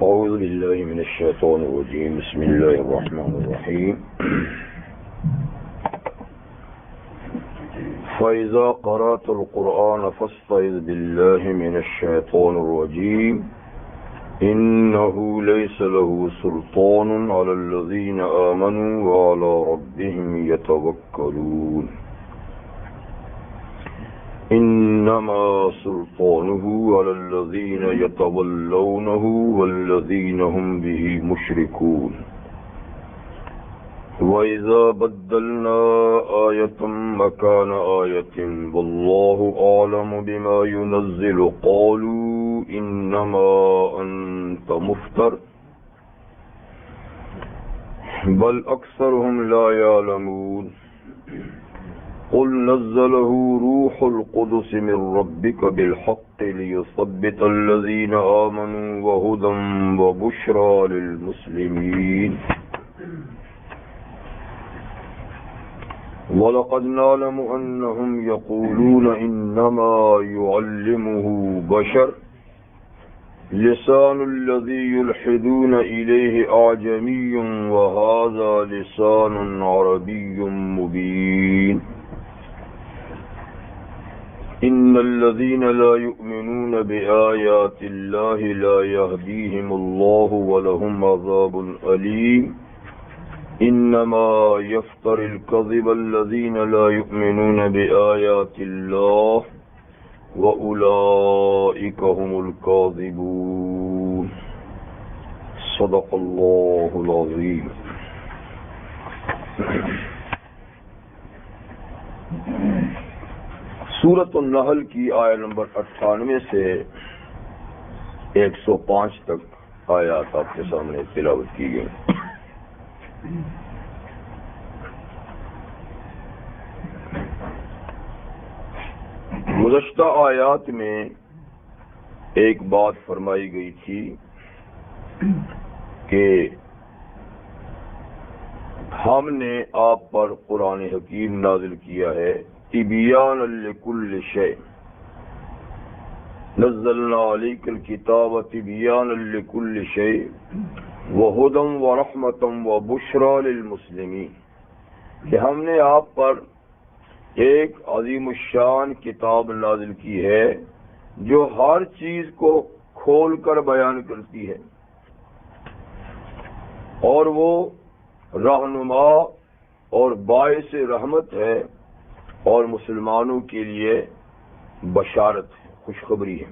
أعوذ بالله من الشيطان الرجيم بسم الله الرحمن الرحيم فإذا قرأت القرآن فاستعذ بالله من الشيطان الرجيم إنه ليس له سلطان على الذين آمنوا وعلى ربهم يتوكلون إنما سلطانه على الذين يتولونه والذين هم به مشركون وإذا بدلنا آية مكان آية والله أعلم بما ينزل قالوا إنما أنت مفتر بل أكثرهم لا يعلمون قل نزله روح القدس من ربك بالحق ليثبت الذين آمنوا وهدى وبشرى للمسلمين وَلَقَدْ نَعْلَمُ أَنَّهُمْ يَقُولُونَ إِنَّمَا يُعَلِّمُهُ بَشَرٌ لِسَانُ الَّذِي يُلْحِدُونَ إِلَيْهِ أَعْجَمِيٌّ وَهَذَا لِسَانٌ عَرَبِيٌّ مُبِينٌ إِنَّ الَّذِينَ لَا يُؤْمِنُونَ بِآيَاتِ اللَّهِ لَا يَهْدِيهِمُ اللَّهُ وَلَهُمْ عَذَابٌ أَلِيمٌ إنما يفتر الكذب الذين لا يؤمنون بآيات الله وأولئك هم الكاذبون صدق الله العظيم. سورۃ النحل کی آیت نمبر 98 سے 105 تک آیات آپ کے سامنے تلاوت کی گئی. گزشتہ آیات میں ایک بات فرمائی گئی تھی کہ ہم نے آپ پر قرآن حکیم نازل کیا ہے تبیان لکل شیء نزلنا علیک الکتاب تبیان لکل شیء وَهُدًى وَرَحْمَةً وَبُشْرَى لِلْمُسْلِمِينَ کہ ہم نے آپ پر ایک عظیم الشان کتاب نازل کی ہے جو ہر چیز کو کھول کر بیان کرتی ہے اور وہ رہنما اور باعث رحمت ہے اور مسلمانوں کے لیے بشارت ہے، خوشخبری ہے.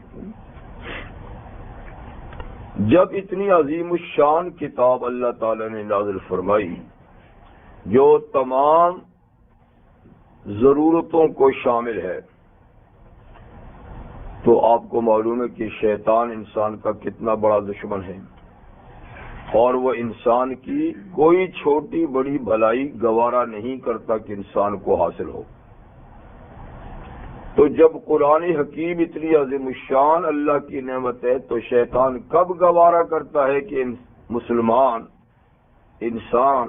جب اتنی عظیم الشان کتاب اللہ تعالی نے نازل فرمائی جو تمام ضرورتوں کو شامل ہے تو آپ کو معلوم ہے کہ شیطان انسان کا کتنا بڑا دشمن ہے اور وہ انسان کی کوئی چھوٹی بڑی بھلائی گوارا نہیں کرتا کہ انسان کو حاصل ہو. تو جب قرآن حکیم اتنی عظیم الشان اللہ کی نعمت ہے تو شیطان کب گوارا کرتا ہے کہ مسلمان انسان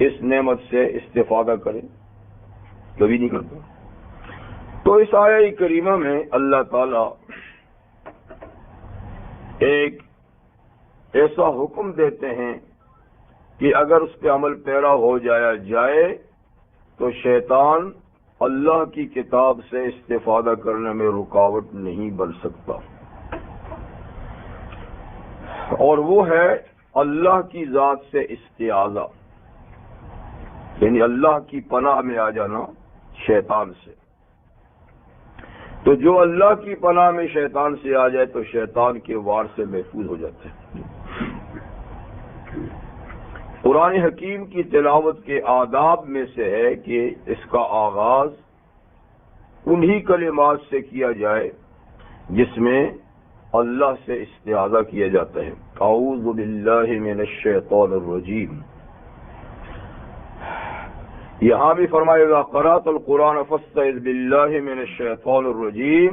اس نعمت سے استفادہ کرے؟ کبھی نہیں کرتا. تو اس آیہ کریمہ میں اللہ تعالی ایک ایسا حکم دیتے ہیں کہ اگر اس پہ عمل پیرا ہو جائے تو شیطان اللہ کی کتاب سے استفادہ کرنے میں رکاوٹ نہیں بن سکتا، اور وہ ہے اللہ کی ذات سے استعاذہ، یعنی اللہ کی پناہ میں آ جانا شیطان سے. تو جو اللہ کی پناہ میں شیطان سے آ جائے تو شیطان کے وار سے محفوظ ہو جاتے ہیں. قرآن حکیم کی تلاوت کے آداب میں سے ہے کہ اس کا آغاز انہی کلمات سے کیا جائے جس میں اللہ سے استعاذہ کیا جاتا ہے. اعوذ باللہ من الشیطان الرجیم. یہاں بھی فرمائے گا قرأت القرآن فاستعذ باللہ من الشیطان الرجیم.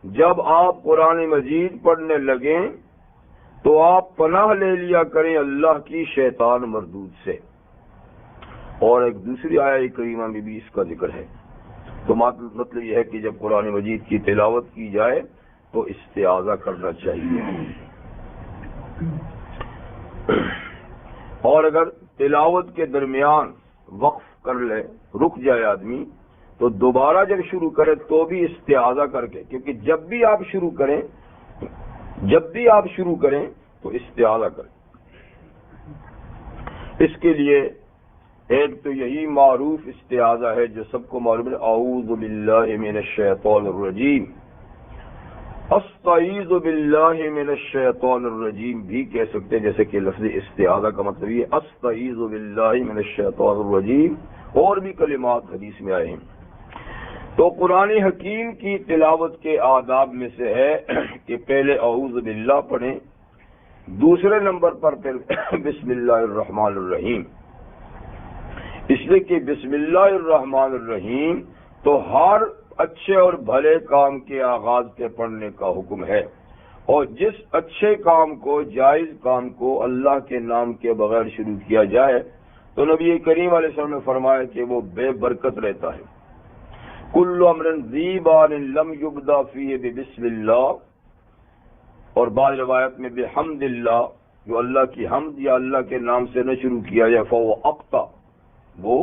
جب آپ قرآن مجید پڑھنے لگیں تو آپ پناہ لے لیا کریں اللہ کی شیطان مردود سے. اور ایک دوسری آیہ کریمہ میں بھی اس کا ذکر ہے. تو مطلب یہ ہے کہ جب قرآن مجید کی تلاوت کی جائے تو استعاذہ کرنا چاہیے. اور اگر تلاوت کے درمیان وقف کر لے، رک جائے آدمی، تو دوبارہ جب شروع کرے تو بھی استعاذہ کر کے، کیونکہ جب بھی آپ شروع کریں تو استعاذہ کریں۔ اس کے لیے ایک تو یہی معروف استعاذہ ہے جو سب کو معلوم ہے، اعوذ باللہ من الشیطان الرجیم، استعیذ باللہ من الشیطان الرجیم بھی کہہ سکتے ہیں، جیسے کہ لفظ استعاذہ کا مطلب یہ استعیذ باللہ من الشیطان الرجیم، اور بھی کلمات حدیث میں آئے ہیں۔ تو قرآن حکیم کی تلاوت کے آداب میں سے ہے کہ پہلے اعوذ باللہ پڑھیں، دوسرے نمبر پر پھر بسم اللہ الرحمن الرحیم، اس لیے کہ بسم اللہ الرحمن الرحیم تو ہر اچھے اور بھلے کام کے آغاز کے پڑھنے کا حکم ہے، اور جس اچھے کام کو، جائز کام کو اللہ کے نام کے بغیر شروع کیا جائے تو نبی کریم علیہ السلام نے فرمایا کہ وہ بے برکت رہتا ہے۔ کل امر ذی بال لم یبدا فیہ بسم اللہ، اور بعض روایت میں بحمد اللہ، جو اللہ کی حمد یا اللہ کے نام سے نہ شروع کیا جائے فہو اقطع، وہ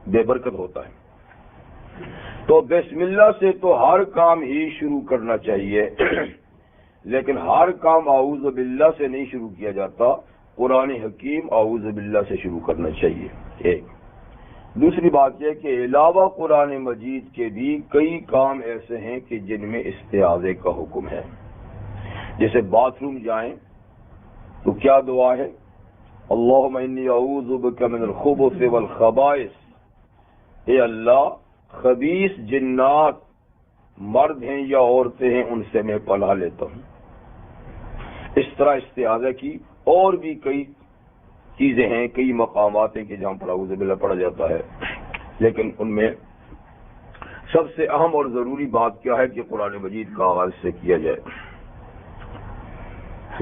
بے برکت ہوتا ہے۔ تو بسم اللہ سے تو ہر کام ہی شروع کرنا چاہیے، لیکن ہر کام اعوذ باللہ سے نہیں شروع کیا جاتا، قرآن حکیم اعوذ باللہ سے شروع کرنا چاہیے۔ ایک دوسری بات یہ کہ علاوہ قرآن مجید کے بھی کئی کام ایسے ہیں کہ جن میں استعاذے کا حکم ہے، جیسے باتھ روم جائیں تو کیا دعا ہے؟ اللہم انی اعوذ بک من الخبث والخبائث، اے اللہ خبیث جنات مرد ہیں یا عورتیں ہیں ان سے میں پناہ لیتا ہوں۔ اس طرح استعاذہ کی اور بھی کئی چیزیں ہیں، کئی مقامات ہیں کہ جہاں پر اعوذ باللہ پڑھا جاتا ہے، لیکن ان میں سب سے اہم اور ضروری بات کیا ہے کہ قرآن مجید کا آغاز سے کیا جائے۔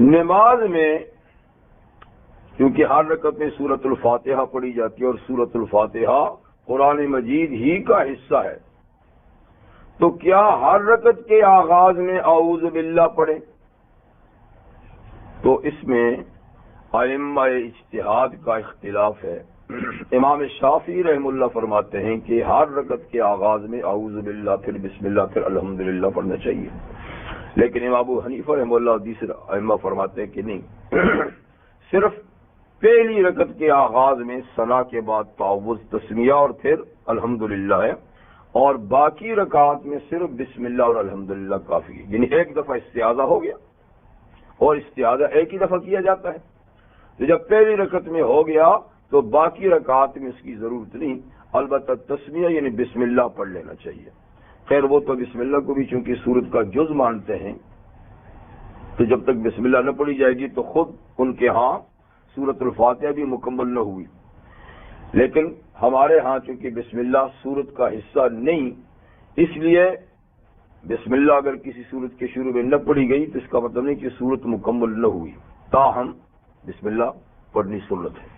نماز میں کیونکہ ہر رکعت میں سورۃ الفاتحہ پڑھی جاتی ہے، اور سورۃ الفاتحہ قرآن مجید ہی کا حصہ ہے، تو کیا ہر رکعت کے آغاز میں اعوذ باللہ پڑھیں؟ تو اس میں ائمہ اجتہاد کا اختلاف ہے۔ امام شافعی رحم اللہ فرماتے ہیں کہ ہر رکعت کے آغاز میں اعوذ باللہ، پھر بسم اللہ، پھر الحمدللہ پڑھنا چاہیے، لیکن امام ابو حنیفہ رحم اللہ دوسرے ائمہ فرماتے ہیں کہ نہیں، صرف پہلی رکعت کے آغاز میں ثنا کے بعد تعوذ، تسمیہ اور پھر الحمدللہ ہے، اور باقی رکعات میں صرف بسم اللہ اور الحمدللہ کافی ہے، یعنی ایک دفعہ استعاذہ ہو گیا، اور استعاذہ ایک ہی دفعہ کیا جاتا ہے، تو جب پہلی رکعت میں ہو گیا تو باقی رکعات میں اس کی ضرورت نہیں، البتہ تسمیہ یعنی بسم اللہ پڑھ لینا چاہیے۔ خیر وہ تو بسم اللہ کو بھی چونکہ سورت کا جز مانتے ہیں، تو جب تک بسم اللہ نہ پڑھی جائے گی تو خود ان کے ہاں سورۃ الفاتحہ بھی مکمل نہ ہوئی، لیکن ہمارے ہاں چونکہ بسم اللہ سورت کا حصہ نہیں، اس لیے بسم اللہ اگر کسی سورت کے شروع میں نہ پڑھی گئی تو اس کا مطلب نہیں کہ سورت مکمل نہ ہوئی، تاہم بسم اللہ پڑھنی سنت ہے۔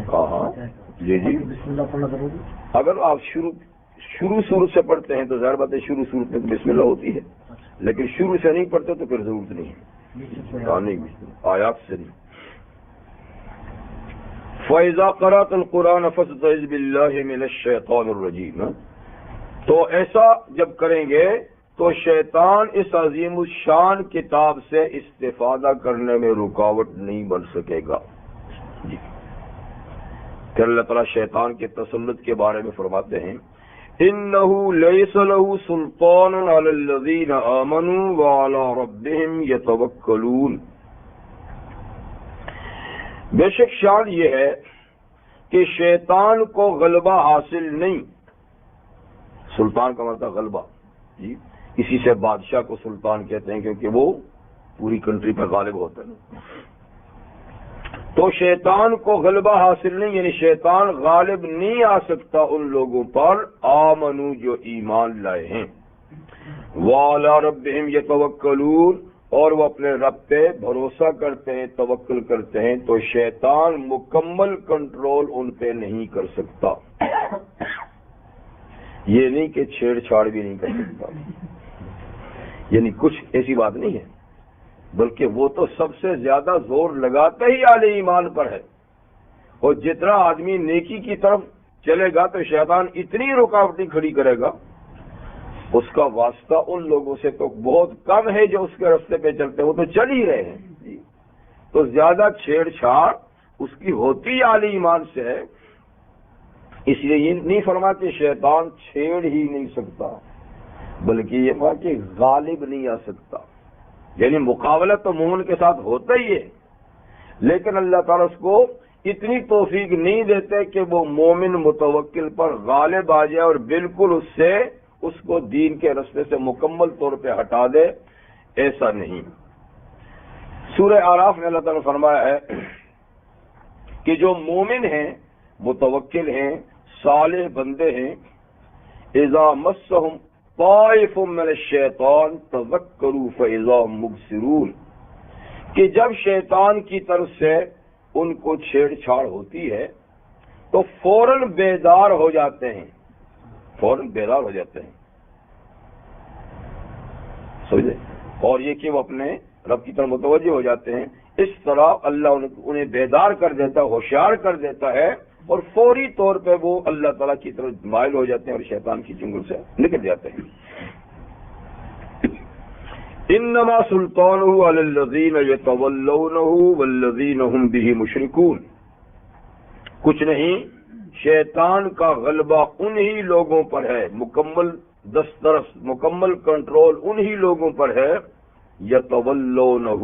ہاں جی جی، بسم اللہ پڑھنا ضروری، اگر آپ شروع سورت سے پڑھتے ہیں تو ظاہر بات ہے شروع سورت میں تو بسم اللہ ہوتی ہے، لیکن شروع سے نہیں پڑھتے تو پھر ضرورت نہیں ہے، آیات سے نہیں۔ فَإِذَا قَرَأْتَ الْقُرْآنَ فَاسْتَعِذْ بِاللَّهِ مِنَ الشَّيْطَانِ الرَّجِيمِ، تو ایسا جب کریں گے تو شیطان اس عظیم الشان کتاب سے استفادہ کرنے میں رکاوٹ نہیں بن سکے گا۔ جی پھر اللہ تعالیٰ شیطان کے تسلط کے بارے میں فرماتے ہیں إِنَّهُ لَيْسَ لَهُ سُلْطَانٌ عَلَى الَّذِينَ آمَنُوا وَعَلَى رَبِّهِمْ يَتَوَكَّلُونَ، بے شک شان یہ ہے کہ شیطان کو غلبہ حاصل نہیں، سلطان کا مطلب غلبہ، جی اسی سے بادشاہ کو سلطان کہتے ہیں کیونکہ وہ پوری کنٹری پر غالب ہوتا ہے، تو شیطان کو غلبہ حاصل نہیں، یعنی شیطان غالب نہیں آ سکتا ان لوگوں پر آمنو جو ایمان لائے ہیں، وَعَلَى رَبِّهِمْ يَتَوَكَّلُونَ، اور وہ اپنے رب پہ بھروسہ کرتے ہیں، توکل کرتے ہیں، تو شیطان مکمل کنٹرول ان پہ نہیں کر سکتا، یہ نہیں کہ چھیڑ چھاڑ بھی نہیں کر سکتا، یعنی کچھ ایسی بات نہیں ہے، بلکہ وہ تو سب سے زیادہ زور لگاتا ہی اہل ایمان پر ہے، اور جتنا آدمی نیکی کی طرف چلے گا تو شیطان اتنی رکاوٹیں کھڑی کرے گا، اس کا واسطہ ان لوگوں سے تو بہت کم ہے جو اس کے راستے پہ چلتے ہیں، وہ تو چل ہی رہے ہیں، تو زیادہ چھیڑ چھاڑ اس کی ہوتی اہل ایمان سے ہے۔ اس لیے یہ نہیں فرما کہ شیطان چھیڑ ہی نہیں سکتا، بلکہ یہ فرما کہ غالب نہیں آ سکتا، یعنی مقابلہ تو مومن کے ساتھ ہوتا ہی ہے، لیکن اللہ تعالیٰ اس کو اتنی توفیق نہیں دیتے کہ وہ مومن متوکل پر غالب آ جائے اور بالکل اس کو دین کے رستے سے مکمل طور پہ ہٹا دے، ایسا نہیں۔ سورہ اعراف میں اللہ تعالیٰ نے فرمایا ہے کہ جو مومن ہیں، متوکل ہیں، صالح بندے ہیں، اذا مسہم طائف من الشیطان تذکروا فاذا هم مبصرون، کہ جب شیطان کی طرف سے ان کو چھیڑ چھاڑ ہوتی ہے تو فوراً بیدار ہو جاتے ہیں، فوراً بیدار ہو جاتے ہیں، سمجھے، اور یہ کہ وہ اپنے رب کی طرف متوجہ ہو جاتے ہیں۔ اس طرح اللہ انہیں بیدار کر دیتا ہے، ہوشیار کر دیتا ہے، اور فوری طور پہ وہ اللہ تعالیٰ کی طرف مائل ہو جاتے ہیں اور شیطان کی چنگل سے نکل جاتے ہیں۔ انما سلطانہ علی الذین یتولونہ والذین ہم بہ مشرکون، کچھ نہیں، شیطان کا غلبہ انہی لوگوں پر ہے، مکمل دسترس، مکمل کنٹرول انہی لوگوں پر ہے، یتولونہ،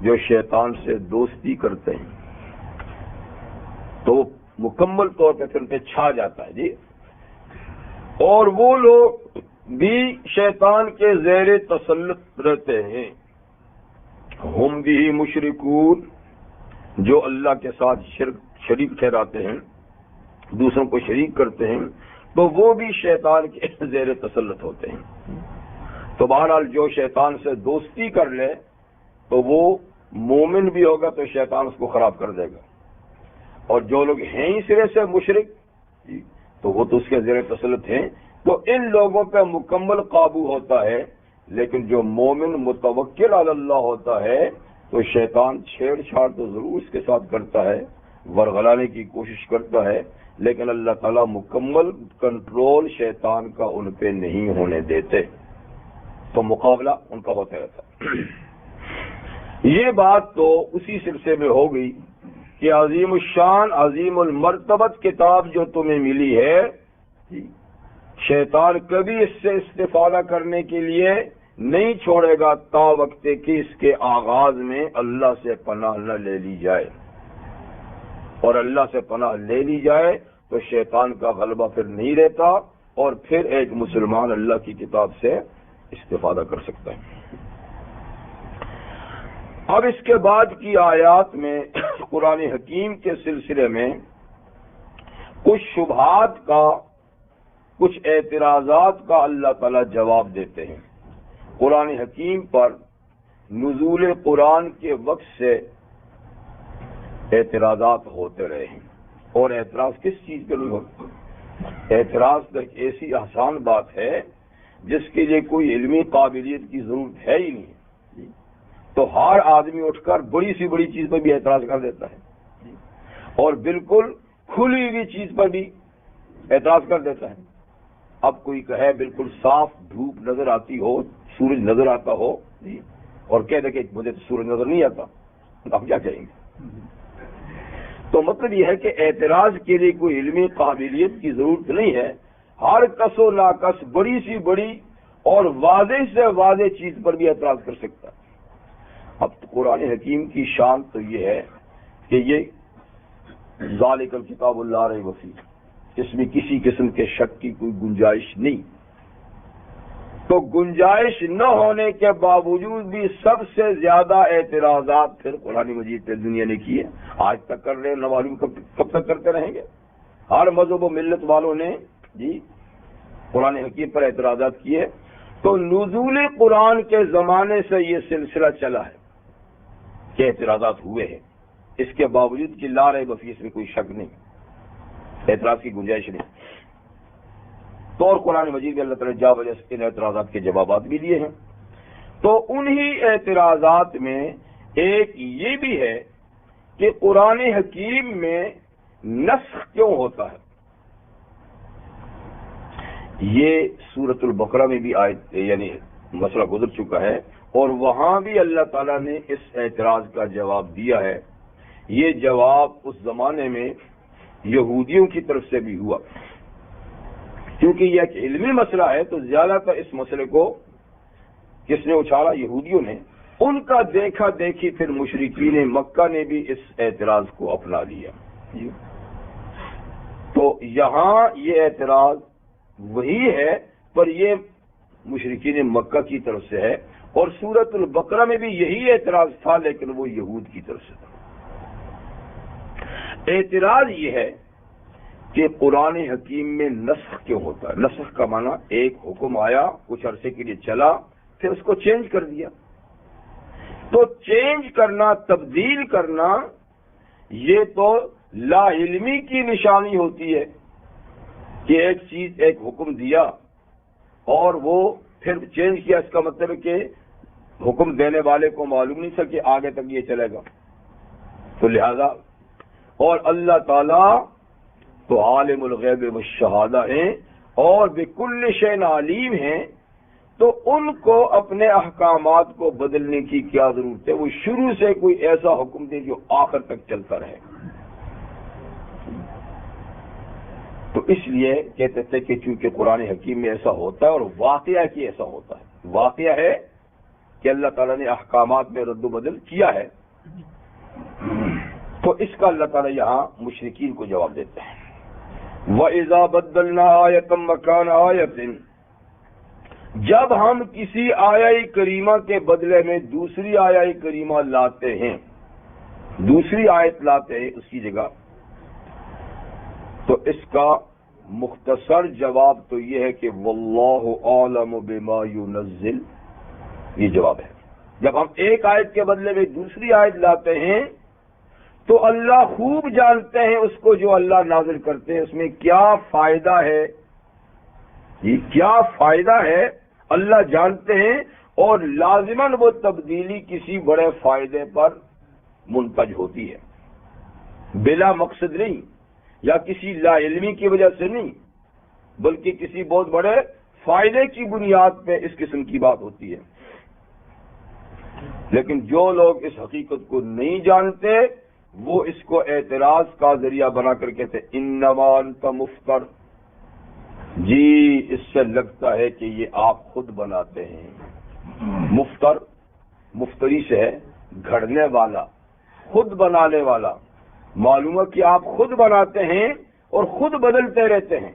جو شیطان سے دوستی کرتے ہیں، تو مکمل طور پہ پھر ان پہ چھا جاتا ہے جی، اور وہ لوگ بھی شیطان کے زیر تسلط رہتے ہیں، ہم بھی مشرکون، جو اللہ کے ساتھ شریک ٹھہراتے ہیں، دوسروں کو شریک کرتے ہیں، تو وہ بھی شیطان کے زیر تسلط ہوتے ہیں۔ تو بہرحال جو شیطان سے دوستی کر لے تو وہ مومن بھی ہوگا تو شیطان اس کو خراب کر دے گا، اور جو لوگ ہیں ہی سرے سے مشرک تو وہ تو اس کے زیر تسلط ہیں، تو ان لوگوں پہ مکمل قابو ہوتا ہے۔ لیکن جو مومن متوکل علی اللہ ہوتا ہے تو شیطان چھیڑ چھاڑ تو ضرور اس کے ساتھ کرتا ہے، ورغلانے کی کوشش کرتا ہے، لیکن اللہ تعالیٰ مکمل کنٹرول شیطان کا ان پہ نہیں ہونے دیتے، تو مقابلہ ان کا ہوتا رہتا ہے۔ یہ بات تو اسی سلسلے میں ہو گئی کہ عظیم الشان عظیم المرتبت کتاب جو تمہیں ملی ہے، شیطان کبھی اس سے استفادہ کرنے کے لیے نہیں چھوڑے گا تا وقت کہ اس کے آغاز میں اللہ سے پناہ نہ لے لی جائے، اور اللہ سے پناہ لے لی جائے تو شیطان کا غلبہ پھر نہیں رہتا، اور پھر ایک مسلمان اللہ کی کتاب سے استفادہ کر سکتا ہے۔ اب اس کے بعد کی آیات میں قرآن حکیم کے سلسلے میں کچھ شبہات کا، کچھ اعتراضات کا اللہ تعالیٰ جواب دیتے ہیں۔ قرآن حکیم پر نزول قرآن کے وقت سے اعتراضات ہوتے رہے ہیں، اور اعتراض کس چیز پہ نہیں ہوتا؟ اعتراض تو ایک ایسی آسان بات ہے جس کے لیے کوئی علمی قابلیت کی ضرورت ہے ہی نہیں، تو ہر آدمی اٹھ کر بڑی سی بڑی چیز پر بھی اعتراض کر دیتا ہے، اور بالکل کھلی ہوئی چیز پر بھی اعتراض کر دیتا ہے۔ اب کوئی کہے بالکل صاف دھوپ نظر آتی ہو، سورج نظر آتا ہو، اور کہہ دے کہ مجھے تو سورج نظر نہیں آتا، آپ کیا کہیں گے؟ تو مطلب یہ ہے کہ اعتراض کے لیے کوئی علمی قابلیت کی ضرورت نہیں ہے، ہر کس و ناکس بڑی سی بڑی اور واضح سے واضح چیز پر بھی اعتراض کر سکتا ہے۔ اب تو قرآن حکیم کی شان تو یہ ہے کہ یہ ذالک الکتاب لا ریب فیہ، اس میں کسی قسم کے شک کی کوئی گنجائش نہیں، تو گنجائش نہ ہونے کے باوجود بھی سب سے زیادہ اعتراضات پھر قرآن مجید پہ دنیا نے کیے، آج تک کر رہے ہیں، نہ معلوم کب تک کرتے رہیں گے۔ ہر مذہب و ملت والوں نے جی قرآن حکیم پر اعتراضات کیے، تو نزول قرآن کے زمانے سے یہ سلسلہ چلا ہے کہ اعتراضات ہوئے ہیں، اس کے باوجود کہ لا ریب فیہ، اس میں کوئی شک نہیں، اعتراض کی گنجائش نہیں۔ تو اور قرآن مجید میں اللہ تعالیٰ جا وجہ سے ان اعتراضات کے جوابات بھی دیے ہیں۔ تو انہی اعتراضات میں ایک یہ بھی ہے کہ قرآن حکیم میں نسخ کیوں ہوتا ہے. یہ سورۃ البقرہ میں بھی آیت یعنی مسئلہ گزر چکا ہے، اور وہاں بھی اللہ تعالیٰ نے اس اعتراض کا جواب دیا ہے. یہ جواب اس زمانے میں یہودیوں کی طرف سے بھی ہوا، کیونکہ یہ ایک علمی مسئلہ ہے تو زیادہ تر اس مسئلے کو کس نے اچھالا؟ یہودیوں نے. ان کا دیکھا دیکھی پھر مشرکین مکہ نے بھی اس اعتراض کو اپنا لیا. تو یہاں یہ اعتراض وہی ہے، پر یہ مشرکین مکہ کی طرف سے ہے، اور سورۃ البقرہ میں بھی یہی اعتراض تھا لیکن وہ یہود کی طرف سے تھا. اعتراض یہ ہے کہ قرآن حکیم میں نسخ کیوں ہوتا ہے. نسخ کا معنی ایک حکم آیا، کچھ عرصے کے لیے چلا، پھر اس کو چینج کر دیا. تو چینج کرنا، تبدیل کرنا، یہ تو لا علمی کی نشانی ہوتی ہے کہ ایک چیز، ایک حکم دیا اور وہ پھر چینج کیا. اس کا مطلب ہے کہ حکم دینے والے کو معلوم نہیں تھا کہ آگے تک یہ چلے گا. تو لہذا، اور اللہ تعالی تو عالم الغیب والشہادہ ہیں اور بکل شیء علیم ہیں، تو ان کو اپنے احکامات کو بدلنے کی کیا ضرورت ہے؟ وہ شروع سے کوئی ایسا حکم دے جو آخر تک چلتا رہے. تو اس لیے کہتے تھے کہ چونکہ قرآن حکیم میں ایسا ہوتا ہے، اور واقعہ کی ایسا ہوتا ہے، واقعہ ہے کہ اللہ تعالیٰ نے احکامات میں رد و بدل کیا ہے، تو اس کا اللہ تعالیٰ یہاں مشرکین کو جواب دیتے ہیں. وَإِذَا بَدَّلْنَا آیَةً مَّكَانَ آیَةٍ، جب ہم کسی آیہ کریمہ کے بدلے میں دوسری آیہ کریمہ لاتے ہیں، دوسری آیت لاتے ہیں اس کی جگہ، تو اس کا مختصر جواب تو یہ ہے کہ واللہ اعلم بما ينزل. یہ جواب ہے. جب ہم ایک آیت کے بدلے میں دوسری آیت لاتے ہیں تو اللہ خوب جانتے ہیں اس کو جو اللہ نازل کرتے ہیں اس میں کیا فائدہ ہے. یہ کیا فائدہ ہے اللہ جانتے ہیں، اور لازماً وہ تبدیلی کسی بڑے فائدے پر منتج ہوتی ہے، بلا مقصد نہیں، یا کسی لا علمی کی وجہ سے نہیں، بلکہ کسی بہت بڑے فائدے کی بنیاد پہ اس قسم کی بات ہوتی ہے. لیکن جو لوگ اس حقیقت کو نہیں جانتے وہ اس کو اعتراض کا ذریعہ بنا کر کہتے انما انت مفتر. جی اس سے لگتا ہے کہ یہ آپ خود بناتے ہیں. مفتر مفتری سے ہے گھڑنے والا، خود بنانے والا. معلوم ہے کہ آپ خود بناتے ہیں اور خود بدلتے رہتے ہیں.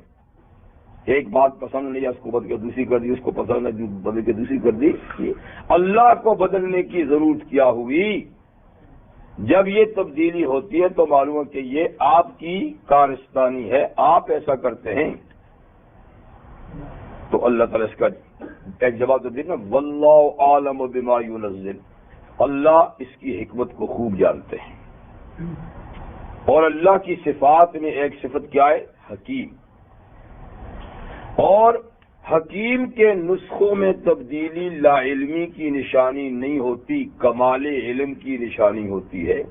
ایک بات پسند نہیں ہے اس کو بدل کے دوسری کر دی، اس کو پسند ہے بدل کے دوسری کر دی. اللہ کو بدلنے کی ضرورت کیا ہوئی؟ جب یہ تبدیلی ہوتی ہے تو معلوم ہے کہ یہ آپ کی کارستانی ہے، آپ ایسا کرتے ہیں. تو اللہ تعالیٰ اس کا ایک جواب تو دینا واللہ عالم بما ينزل. اللہ اس کی حکمت کو خوب جانتے ہیں. اور اللہ کی صفات میں ایک صفت کیا ہے؟ حکیم. اور حکیم کے نسخوں میں تبدیلی لا علمی کی نشانی نہیں ہوتی، کمال علم کی نشانی ہوتی ہے.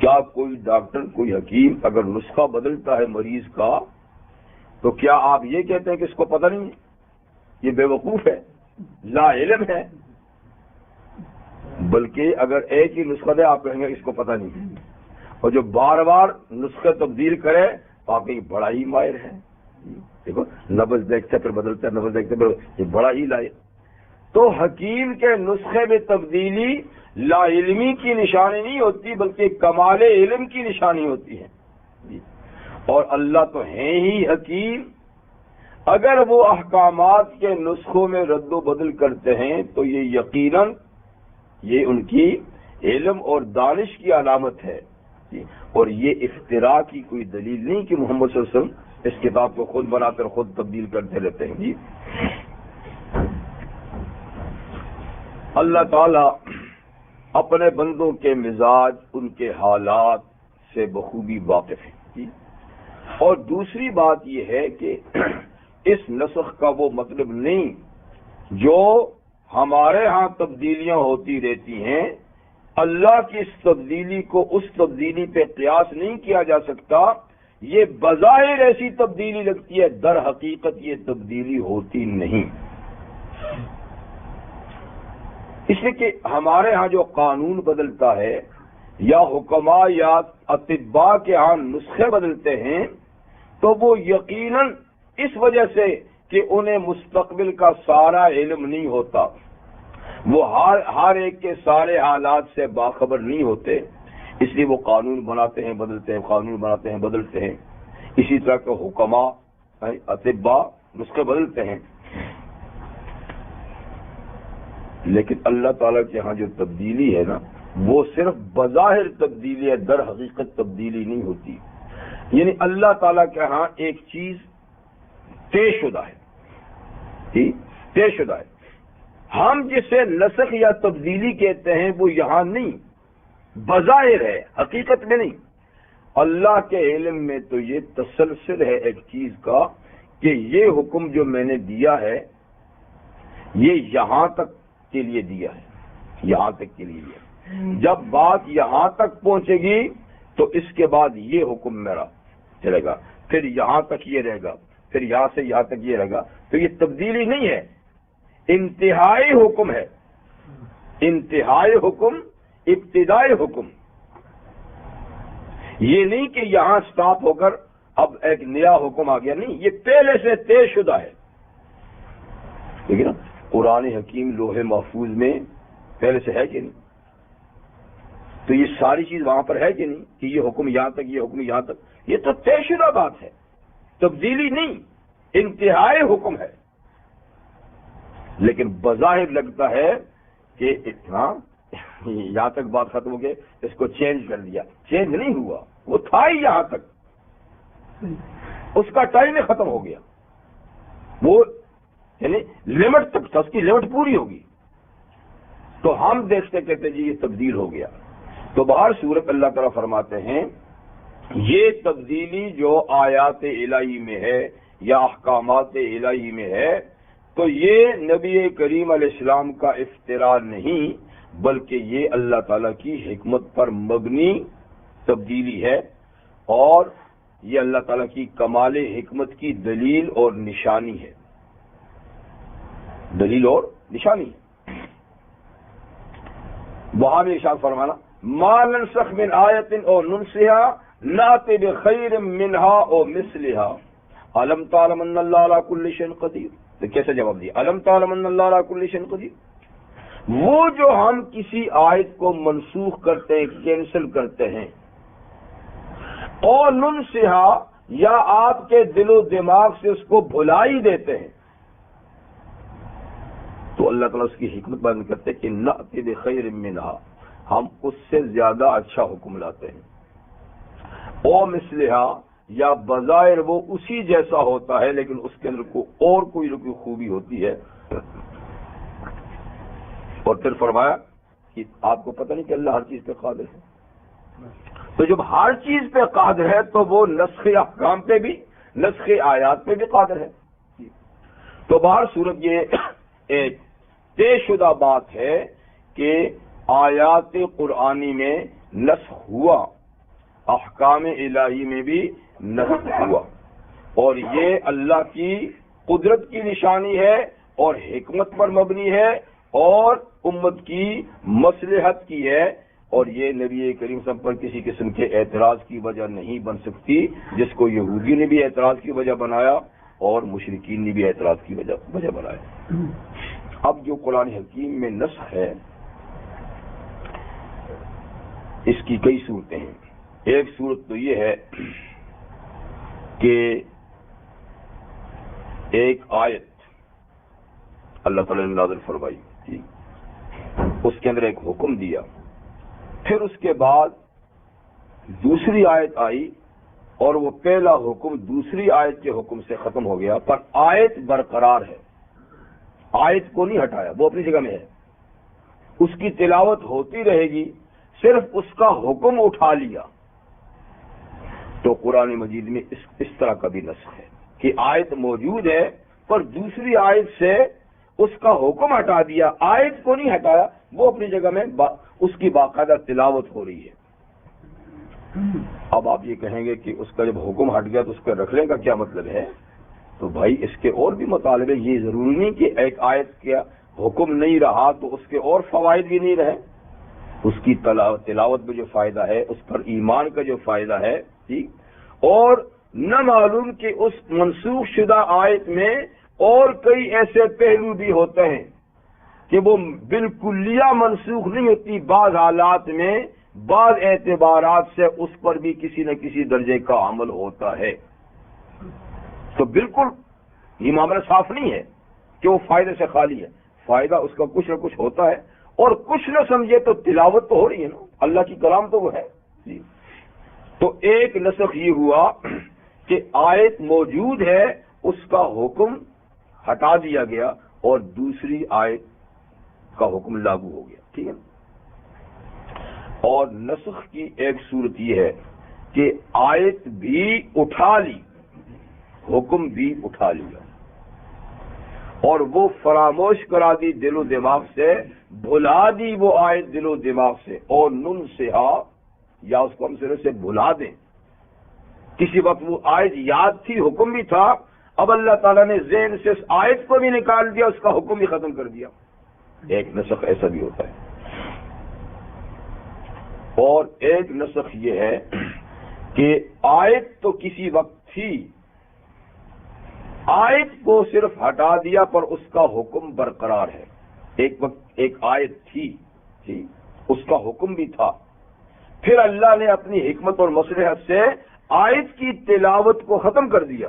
کیا کوئی ڈاکٹر، کوئی حکیم اگر نسخہ بدلتا ہے مریض کا تو کیا آپ یہ کہتے ہیں کہ اس کو پتہ نہیں ہے؟ یہ بے وقوف ہے، لا علم ہے. بلکہ اگر ایک ہی نسخہ دے آپ کہیں گے اس کو پتہ نہیں ہے، اور جو بار بار نسخے تبدیل کرے آپ کہیں بڑا ہی ماہر ہے. دیکھو لفظ دیکھتے پھر بدلتا ہے، لفظ دیکھتے پھر یہ بڑا ہی لائق. تو حکیم کے نسخے میں تبدیلی لا علمی کی نشانی نہیں ہوتی بلکہ کمال علم کی نشانی ہوتی ہے. اور اللہ تو ہیں ہی حکیم. اگر وہ احکامات کے نسخوں میں رد و بدل کرتے ہیں تو یہ یقیناً یہ ان کی علم اور دانش کی علامت ہے، اور یہ افتراء کی کوئی دلیل نہیں کہ محمد صلی اللہ علیہ وسلم اس کتاب کو خود بنا کر خود تبدیل کرتے رہتے ہیں. جی اللہ تعالی اپنے بندوں کے مزاج، ان کے حالات سے بخوبی واقف ہے. جی اور دوسری بات یہ ہے کہ اس نسخ کا وہ مطلب نہیں جو ہمارے ہاں تبدیلیاں ہوتی رہتی ہیں، اللہ کی اس تبدیلی کو اس تبدیلی پہ قیاس نہیں کیا جا سکتا. یہ بظاہر ایسی تبدیلی لگتی ہے، در حقیقت یہ تبدیلی ہوتی نہیں. اس لیے کہ ہمارے ہاں جو قانون بدلتا ہے یا حکماء یا اطباء کے ہاں نسخے بدلتے ہیں تو وہ یقیناً اس وجہ سے کہ انہیں مستقبل کا سارا علم نہیں ہوتا، وہ ہر ایک کے سارے حالات سے باخبر نہیں ہوتے، اس لیے وہ قانون بناتے ہیں بدلتے ہیں، قانون بناتے ہیں بدلتے ہیں. اسی طرح کے حکماء اطباء نسخے بدلتے ہیں. لیکن اللہ تعالیٰ کے ہاں جو تبدیلی ہے نا، وہ صرف بظاہر تبدیلی ہے، در حقیقت تبدیلی نہیں ہوتی. یعنی اللہ تعالیٰ کے ہاں ایک چیز طے شدہ ہے، طے شدہ ہے. ہم جسے نسخ یا تبدیلی کہتے ہیں وہ یہاں نہیں، بظاہر ہے، حقیقت میں نہیں. اللہ کے علم میں تو یہ تسلسل ہے ایک چیز کا کہ یہ حکم جو میں نے دیا ہے یہ یہاں تک کے لیے دیا ہے، یہاں تک کے لیے دیا. جب بات یہاں تک پہنچے گی تو اس کے بعد یہ حکم میرا چلے گا، پھر یہاں تک یہ رہے گا، پھر یہاں سے یہاں تک یہ رہے گا. تو یہ تبدیلی نہیں ہے، انتہائی حکم ہے. انتہائی حکم، ابتدائی حکم. یہ نہیں کہ یہاں سٹاپ ہو کر اب ایک نیا حکم آ گیا، نہیں، یہ پہلے سے طے شدہ ہے. ٹھیک ہے نا؟ قرآن حکیم لوح محفوظ میں پہلے سے ہے کہ نہیں؟ تو یہ ساری چیز وہاں پر ہے کہ نہیں کہ یہ حکم یہاں تک، یہ حکم یہاں تک؟ یہ تو طے شدہ بات ہے، تبدیلی نہیں، انتہائی حکم ہے. لیکن بظاہر لگتا ہے کہ اتنا یہاں تک بات ختم ہو گئی، اس کو چینج کر دیا. چینج نہیں ہوا، وہ تھا ہی یہاں تک، اس کا ٹائم ہی ختم ہو گیا. وہ یعنی لمٹ تک تھا، اس کی لمٹ پوری ہوگی. تو ہم دیکھتے کہتے جی یہ تبدیل ہو گیا. تو بہر صورت اللہ تعالیٰ فرماتے ہیں یہ تبدیلی جو آیات الہی میں ہے یا احکامات الہی میں ہے تو یہ نبی کریم علیہ السلام کا افتراء نہیں، بلکہ یہ اللہ تعالیٰ کی حکمت پر مبنی تبدیلی ہے، اور یہ اللہ تعالیٰ کی کمال حکمت کی دلیل اور نشانی ہے. دلیل اور نشانی ہے. وہاں بھی ارشاد فرمانا ما ننسخ من آیت او ننسها نأتی بخیر منها او مثلها الم تعلم ان اللہ علی کل شیء قدیر. تو کیسے جواب دیا؟ الم تعلم ان اللہ علی کل شیء قدیر. وہ جو ہم کسی آیت کو منسوخ کرتے ہیں، کینسل کرتے ہیں، اور ننسها یا آپ کے دل و دماغ سے اس کو بھلا ہی دیتے ہیں، تو اللہ تعالیٰ اس کی حکمت بیان کرتے ہیں کہ نأتی بخیر منہا، ہم اس سے زیادہ اچھا حکم لاتے ہیں. او مثلہا، یا بظاہر وہ اسی جیسا ہوتا ہے لیکن اس کے اندر اور کوئی خوبی ہوتی ہے. اور پھر فرمایا کہ آپ کو پتہ نہیں کہ اللہ ہر چیز پہ قادر ہے. تو جب ہر چیز پہ قادر ہے تو وہ نسخ احکام پہ بھی، نسخ آیات پہ بھی قادر ہے. تو بہر صورت یہ ایک طے شدہ بات ہے کہ آیات قرآنی میں نسخ ہوا، احکام الہی میں بھی نسخ ہوا، اور یہ اللہ کی قدرت کی نشانی ہے اور حکمت پر مبنی ہے اور امت کی مصلحت کی ہے، اور یہ نبی کریم صلی اللہ علیہ وسلم پر کسی قسم کے اعتراض کی وجہ نہیں بن سکتی، جس کو یہودی نے بھی اعتراض کی وجہ بنایا اور مشرکین نے بھی اعتراض کی وجہ بنایا. اب جو قرآن حکیم میں نسخ ہے اس کی کئی صورتیں ہیں. ایک صورت تو یہ ہے کہ ایک آیت اللہ تعالیٰ نے نازل فرمائی، اس کے اندر ایک حکم دیا، پھر اس کے بعد دوسری آیت آئی اور وہ پہلا حکم دوسری آیت کے حکم سے ختم ہو گیا، پر آیت برقرار ہے، آیت کو نہیں ہٹایا، وہ اپنی جگہ میں ہے، اس کی تلاوت ہوتی رہے گی، صرف اس کا حکم اٹھا لیا. تو قرآن مجید میں اس طرح کا بھی نسخ ہے کہ آیت موجود ہے پر دوسری آیت سے اس کا حکم ہٹا دیا، آیت کو نہیں ہٹایا، وہ اپنی جگہ میں اس کی باقاعدہ تلاوت ہو رہی ہے۔ اب آپ یہ کہیں گے کہ اس کا جب حکم ہٹ گیا تو اس کا رکھنے کا کیا مطلب ہے؟ تو بھائی اس کے اور بھی مطالبے، یہ ضروری نہیں کہ ایک آیت کا حکم نہیں رہا تو اس کے اور فوائد بھی نہیں رہے۔ اس کی تلاوت میں جو فائدہ ہے، اس پر ایمان کا جو فائدہ ہے، ٹھیک، اور نہ معلوم کہ اس منسوخ شدہ آیت میں اور کئی ایسے پہلو بھی ہوتے ہیں کہ وہ بالکلیہ منسوخ نہیں ہوتی، بعض حالات میں بعض اعتبارات سے اس پر بھی کسی نہ کسی درجے کا عمل ہوتا ہے۔ تو بالکل یہ معاملہ صاف نہیں ہے کہ وہ فائدے سے خالی ہے، فائدہ اس کا کچھ نہ کچھ ہوتا ہے، اور کچھ نہ سمجھے تو تلاوت تو ہو رہی ہے نا، اللہ کی کلام تو وہ ہے جی۔ تو ایک نسخ یہ ہوا کہ آیت موجود ہے، اس کا حکم ہٹا دیا گیا اور دوسری آیت کا حکم لاگو ہو گیا، ٹھیک ہے۔ اور نسخ کی ایک صورت یہ ہے کہ آیت بھی اٹھا لی، حکم بھی اٹھا لیا، اور وہ فراموش کرا دی دل و دماغ سے، بھلا دی وہ آیت دل و دماغ سے، اور نن سہا، یا اس کو ہم سرے سے بھلا دیں۔ کسی وقت وہ آیت یاد تھی، حکم بھی تھا، اب اللہ تعالیٰ نے ذہن سے اس آیت کو بھی نکال دیا، اس کا حکم بھی ختم کر دیا۔ ایک نسخ ایسا بھی ہوتا ہے۔ اور ایک نسخ یہ ہے کہ آیت تو کسی وقت تھی، آیت کو صرف ہٹا دیا پر اس کا حکم برقرار ہے۔ ایک وقت ایک آیت تھی، اس کا حکم بھی تھا، پھر اللہ نے اپنی حکمت اور مصلحت سے آیت کی تلاوت کو ختم کر دیا،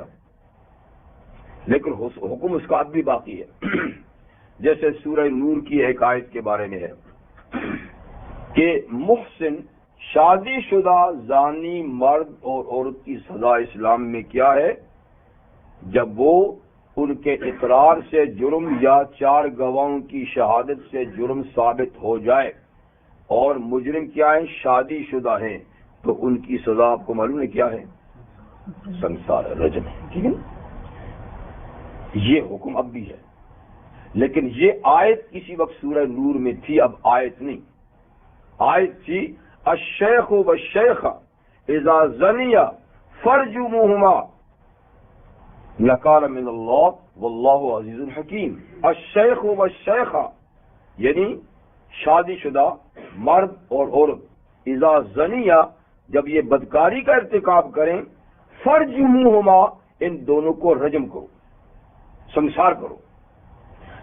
لیکن حکم اس کا اب بھی باقی ہے۔ جیسے سورہ نور کی ایک آیت کے بارے میں ہے کہ محسن شادی شدہ زانی مرد اور عورت کی سزا اسلام میں کیا ہے؟ جب وہ ان کے اقرار سے جرم یا 4 گواہوں کی شہادت سے جرم ثابت ہو جائے، اور مجرم کیا ہیں؟ شادی شدہ ہیں، تو ان کی سزا آپ کو معلوم ہے کیا ہے؟ سنسار ہے، رجم ہے، ٹھیک ہے۔ یہ حکم اب بھی ہے، لیکن یہ آیت کسی وقت سورہ نور میں تھی، اب آیت نہیں۔ آیت تھی الشیخ والشیخہ اذا زنیا فرجموہما نکالا من اللہ واللہ عزیز الحکیم۔ الشیخ والشیخہ یعنی شادی شدہ مرد اور عورت، اذا زنیا جب یہ بدکاری کا ارتکاب کریں، فرجموہما ان دونوں کو رجم کرو، سنسار کرو۔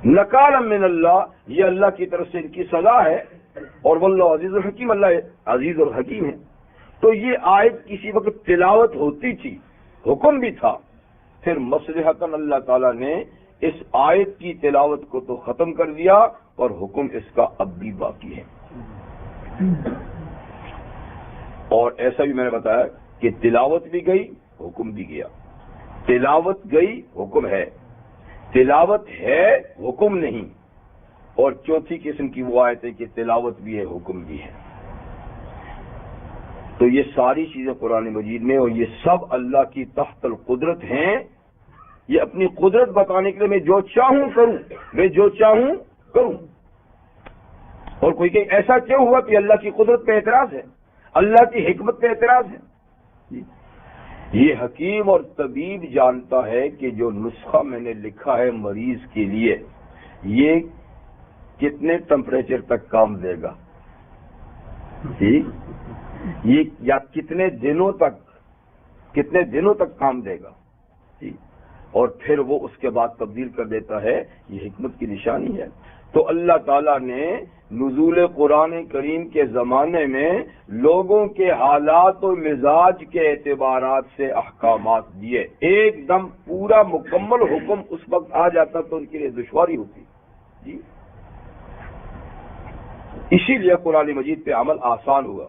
نکالا من اللہ یہ اللہ کی طرف سے ان کی سزا ہے، اور واللہ عزیز الحکیم اللہ عزیز اور حکیم ہے۔ تو یہ آیت کسی وقت تلاوت ہوتی تھی، حکم بھی تھا، پھر مصلحتاً اللہ تعالیٰ نے اس آیت کی تلاوت کو تو ختم کر دیا اور حکم اس کا اب بھی باقی ہے۔ اور ایسا بھی میں نے بتایا کہ تلاوت بھی گئی، حکم بھی گیا، تلاوت گئی، حکم ہے، تلاوت ہے، حکم نہیں، اور چوتھی قسم کی وہ آیت ہے کہ تلاوت بھی ہے، حکم بھی ہے۔ تو یہ ساری چیزیں قرآن مجید میں، اور یہ سب اللہ کی تحت القدرت ہیں۔ یہ اپنی قدرت بتانے کے لیے میں جو چاہوں کروں، میں جو چاہوں کروں۔ اور کوئی کہ ایسا کیوں ہوا کہ اللہ کی قدرت پہ اعتراض ہے، اللہ کی حکمت پہ اعتراض ہے؟ یہ حکیم اور طبیب جانتا ہے کہ جو نسخہ میں نے لکھا ہے مریض کے لیے، یہ کتنے ٹمپریچر تک کام دے گا، یہ یا کتنے دنوں تک کام دے گا، اور پھر وہ اس کے بعد تبدیل کر دیتا ہے۔ یہ حکمت کی نشانی ہے۔ تو اللہ تعالیٰ نے نزول قرآن کریم کے زمانے میں لوگوں کے حالات و مزاج کے اعتبارات سے احکامات دیے۔ ایک دم پورا مکمل حکم اس وقت آ جاتا تو ان کے لیے دشواری ہوتی جی۔ اسی لیے قرآن مجید پہ عمل آسان ہوا۔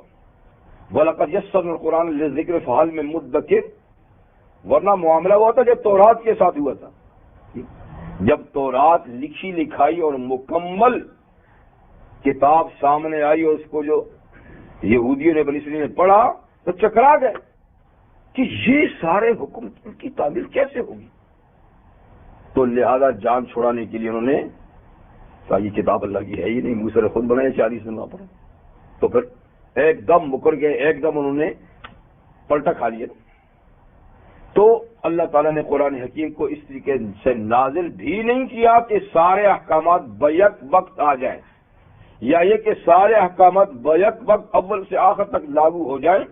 وَلَقَدْ يَسَّرْنَا الْقُرْآنَ لِلذِّكْرِ فَهَلْ مِن مُدَّكِرٍ، ورنہ معاملہ ہوا تھا جب تورات کے ساتھ ہوا تھا۔ جب تورات لکھی لکھائی اور مکمل کتاب سامنے آئی اور اس کو جو یہودیوں نے بنی اسرائیل نے پڑھا تو چکرا گئے کہ یہ سارے حکم کی تعبیر کیسے ہوگی۔ تو لہذا جان چھڑانے کے لیے انہوں نے یہ کتاب اللہ کی ہے ہی نہیں، موسیٰ نے خود بنایا 40 دن پر، تو پھر ایک دم مکر گئے، ایک دم انہوں نے پلٹا کھا لیا. تو اللہ تعالیٰ نے قرآن حکیم کو اس طریقے سے نازل بھی نہیں کیا کہ سارے احکامات بیک وقت آ جائیں، یا یہ کہ سارے احکامات بیک وقت اول سے آخر تک لاگو ہو جائیں.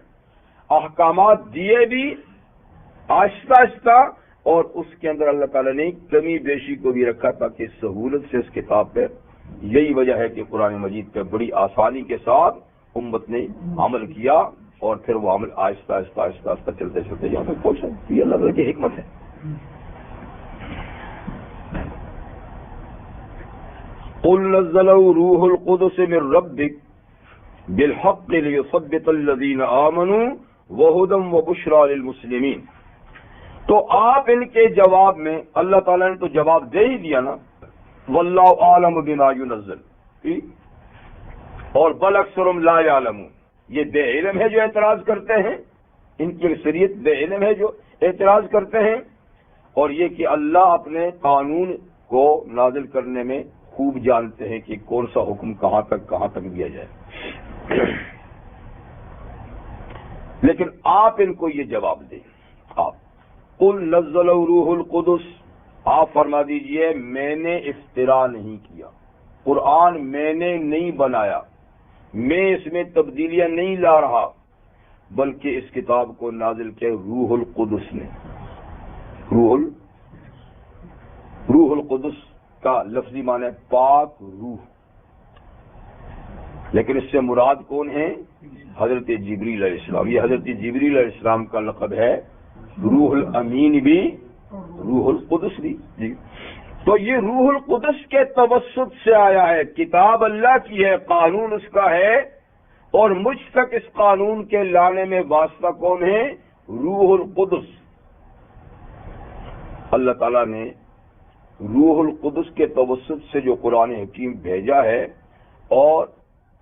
احکامات دیے بھی آہستہ آہستہ، اور اس کے اندر اللہ تعالیٰ نے کمی بیشی کو بھی رکھا تاکہ سہولت سے اس کتاب پہ. یہی وجہ ہے کہ قرآن مجید پہ بڑی آسانی کے ساتھ امت نے عمل کیا، اور پھر وہ عمل آہستہ آہستہ آہستہ آہستہ چلتے چلتے یہاں تک پہنچا. یہ اللہ تعالیٰ کی حکمت ہے. قل نزله روح القدس من ربك بالحق ليثبت الذين آمنوا وهدى وبشرى للمسلمين. تو آپ ان کے جواب میں، اللہ تعالیٰ نے تو جواب دے ہی دیا نا، واللہ اعلم بما ينزل، اور بل اکثرهم لا يعلمون. یہ بے علم ہے جو اعتراض کرتے ہیں، ان کی اکثریت بے علم ہے جو اعتراض کرتے ہیں. اور یہ کہ اللہ اپنے قانون کو نازل کرنے میں خوب جانتے ہیں کہ کون سا حکم کہاں تک دیا جائے. لیکن آپ ان کو یہ جواب دیں. آپ قل نزل روح القدس، آپ فرما دیجئے میں نے افتراء نہیں کیا، قرآن میں نے نہیں بنایا، میں اس میں تبدیلیاں نہیں لا رہا، بلکہ اس کتاب کو نازل کیا روح القدس نے. روح القدس کا لفظی معنی ہے پاک روح، لیکن اس سے مراد کون ہے؟ حضرت جبریل علیہ السلام. یہ حضرت جبریل علیہ السلام کا لقب ہے، روح الامین بھی، روح القدس بھی. جی تو یہ روح القدس کے توسط سے آیا ہے. کتاب اللہ کی ہے، قانون اس کا ہے، اور مجھ تک اس قانون کے لانے میں واسطہ کون ہے؟ روح القدس. اللہ تعالیٰ نے روح القدس کے توسط سے جو قرآن حکیم بھیجا ہے، اور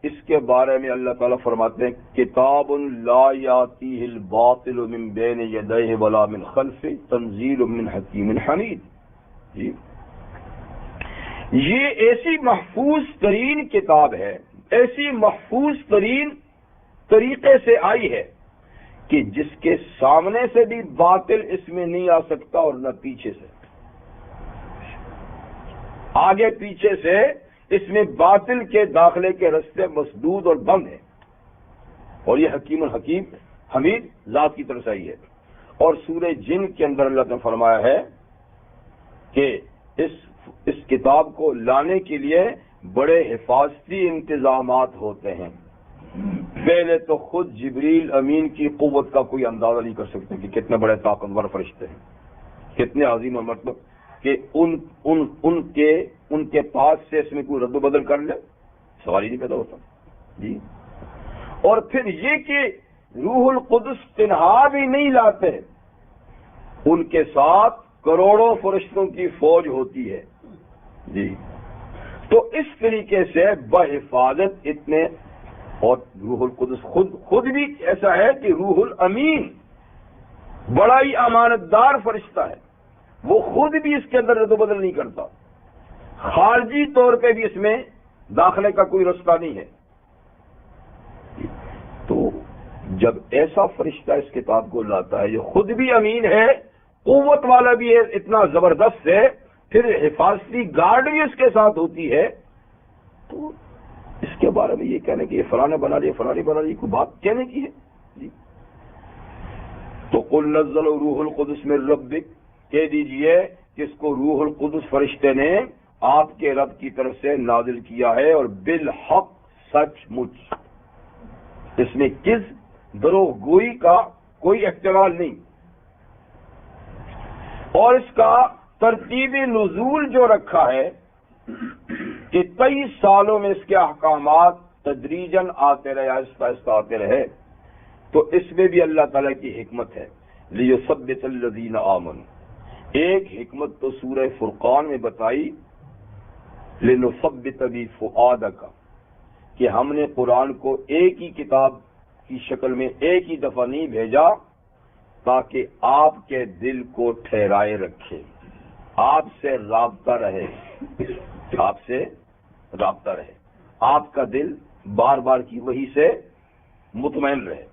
اس کے بارے میں اللہ تعالیٰ فرماتے ہیں کتاب لا یاتیہ الباطل من بین یدیہ ولا من خلفہ تنزیل من حکیم حمید. جی یہ ایسی محفوظ ترین کتاب ہے، ایسی محفوظ ترین طریقے سے آئی ہے کہ جس کے سامنے سے بھی باطل اس میں نہیں آ سکتا، اور نہ پیچھے سے. آگے پیچھے سے اس میں باطل کے داخلے کے رستے مسدود اور بند ہیں. اور یہ حکیم الحکیم حمید ذات کی طرف سے آئی ہے. اور سورہ جن کے اندر اللہ نے فرمایا ہے کہ اس کتاب کو لانے کے لیے بڑے حفاظتی انتظامات ہوتے ہیں. پہلے تو خود جبریل امین کی قوت کا کوئی اندازہ نہیں کر سکتے کہ کتنے بڑے طاقتور فرشتے ہیں، کتنے عظیم اور مطلب کہ ان کے پاس سے اس میں کوئی رد و بدل کر لے، سوال ہی نہیں پیدا ہوتا. جی اور پھر یہ کہ روح القدس تنہا بھی نہیں لاتے، ان کے ساتھ کروڑوں فرشتوں کی فوج ہوتی ہے. جی تو اس طریقے سے بحفاظت اتنے. اور روح القدس خود بھی ایسا ہے کہ روح الامین بڑا ہی امانت دار فرشتہ ہے، وہ خود بھی اس کے اندر رد و بدل نہیں کرتا، خارجی طور پہ بھی اس میں داخلے کا کوئی رستہ نہیں ہے. تو جب ایسا فرشتہ اس کتاب کو لاتا ہے جو خود بھی امین ہے، قوت والا بھی ہے، اتنا زبردست ہے، پھر حفاظتی گارڈ بھی اس کے ساتھ ہوتی ہے، تو اس کے بارے میں یہ کہنے کہ یہ فلاں بنا لیا فلاں بنا لیا، کوئی بات کہنے کی ہے. جی تو قل نزل روح القدس من ربک، کہہ دیجئے کہ اس کو روح القدس فرشتے نے آپ کے رب کی طرف سے نازل کیا ہے، اور بالحق سچ مچ، اس میں کس دروغ گوئی کا کوئی احتمال نہیں. اور اس کا ترتیب نزول جو رکھا ہے کہ 23 سالوں میں اس کے احکامات تدریجاً آتے رہے، آہستہ آہستہ آتے رہے، تو اس میں بھی اللہ تعالیٰ کی حکمت ہے. لیثبت الذین آمنوا، ایک حکمت تو سورہ فرقان میں بتائی، لنثبت بہ فؤادک، کہ ہم نے قرآن کو ایک ہی کتاب کی شکل میں ایک ہی دفعہ نہیں بھیجا تاکہ آپ کے دل کو ٹھہرائے رکھے، آپ سے رابطہ رہے، آپ سے رابطہ رہے، آپ کا دل بار بار کی وحی سے مطمئن رہے۔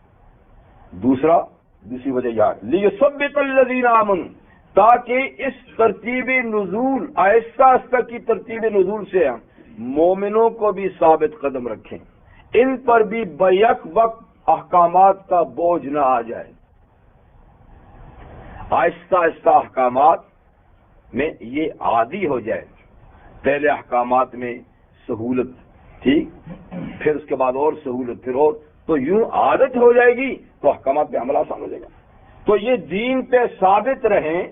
دوسری وجہ یہ لیثبت الذین آمنوا، تاکہ اس ترتیب نزول، آہستہ آہستہ کی ترتیب نزول سے ہم مومنوں کو بھی ثابت قدم رکھیں، ان پر بھی بیک وقت احکامات کا بوجھ نہ آ جائے۔ آہستہ آہستہ احکامات میں یہ عادی ہو جائے، پہلے احکامات میں سہولت ٹھیک، پھر اس کے بعد اور سہولت، پھر اور، تو یوں عادت ہو جائے گی تو احکامات پہ عمل آسان ہو جائے گا۔ تو یہ دین پہ ثابت رہیں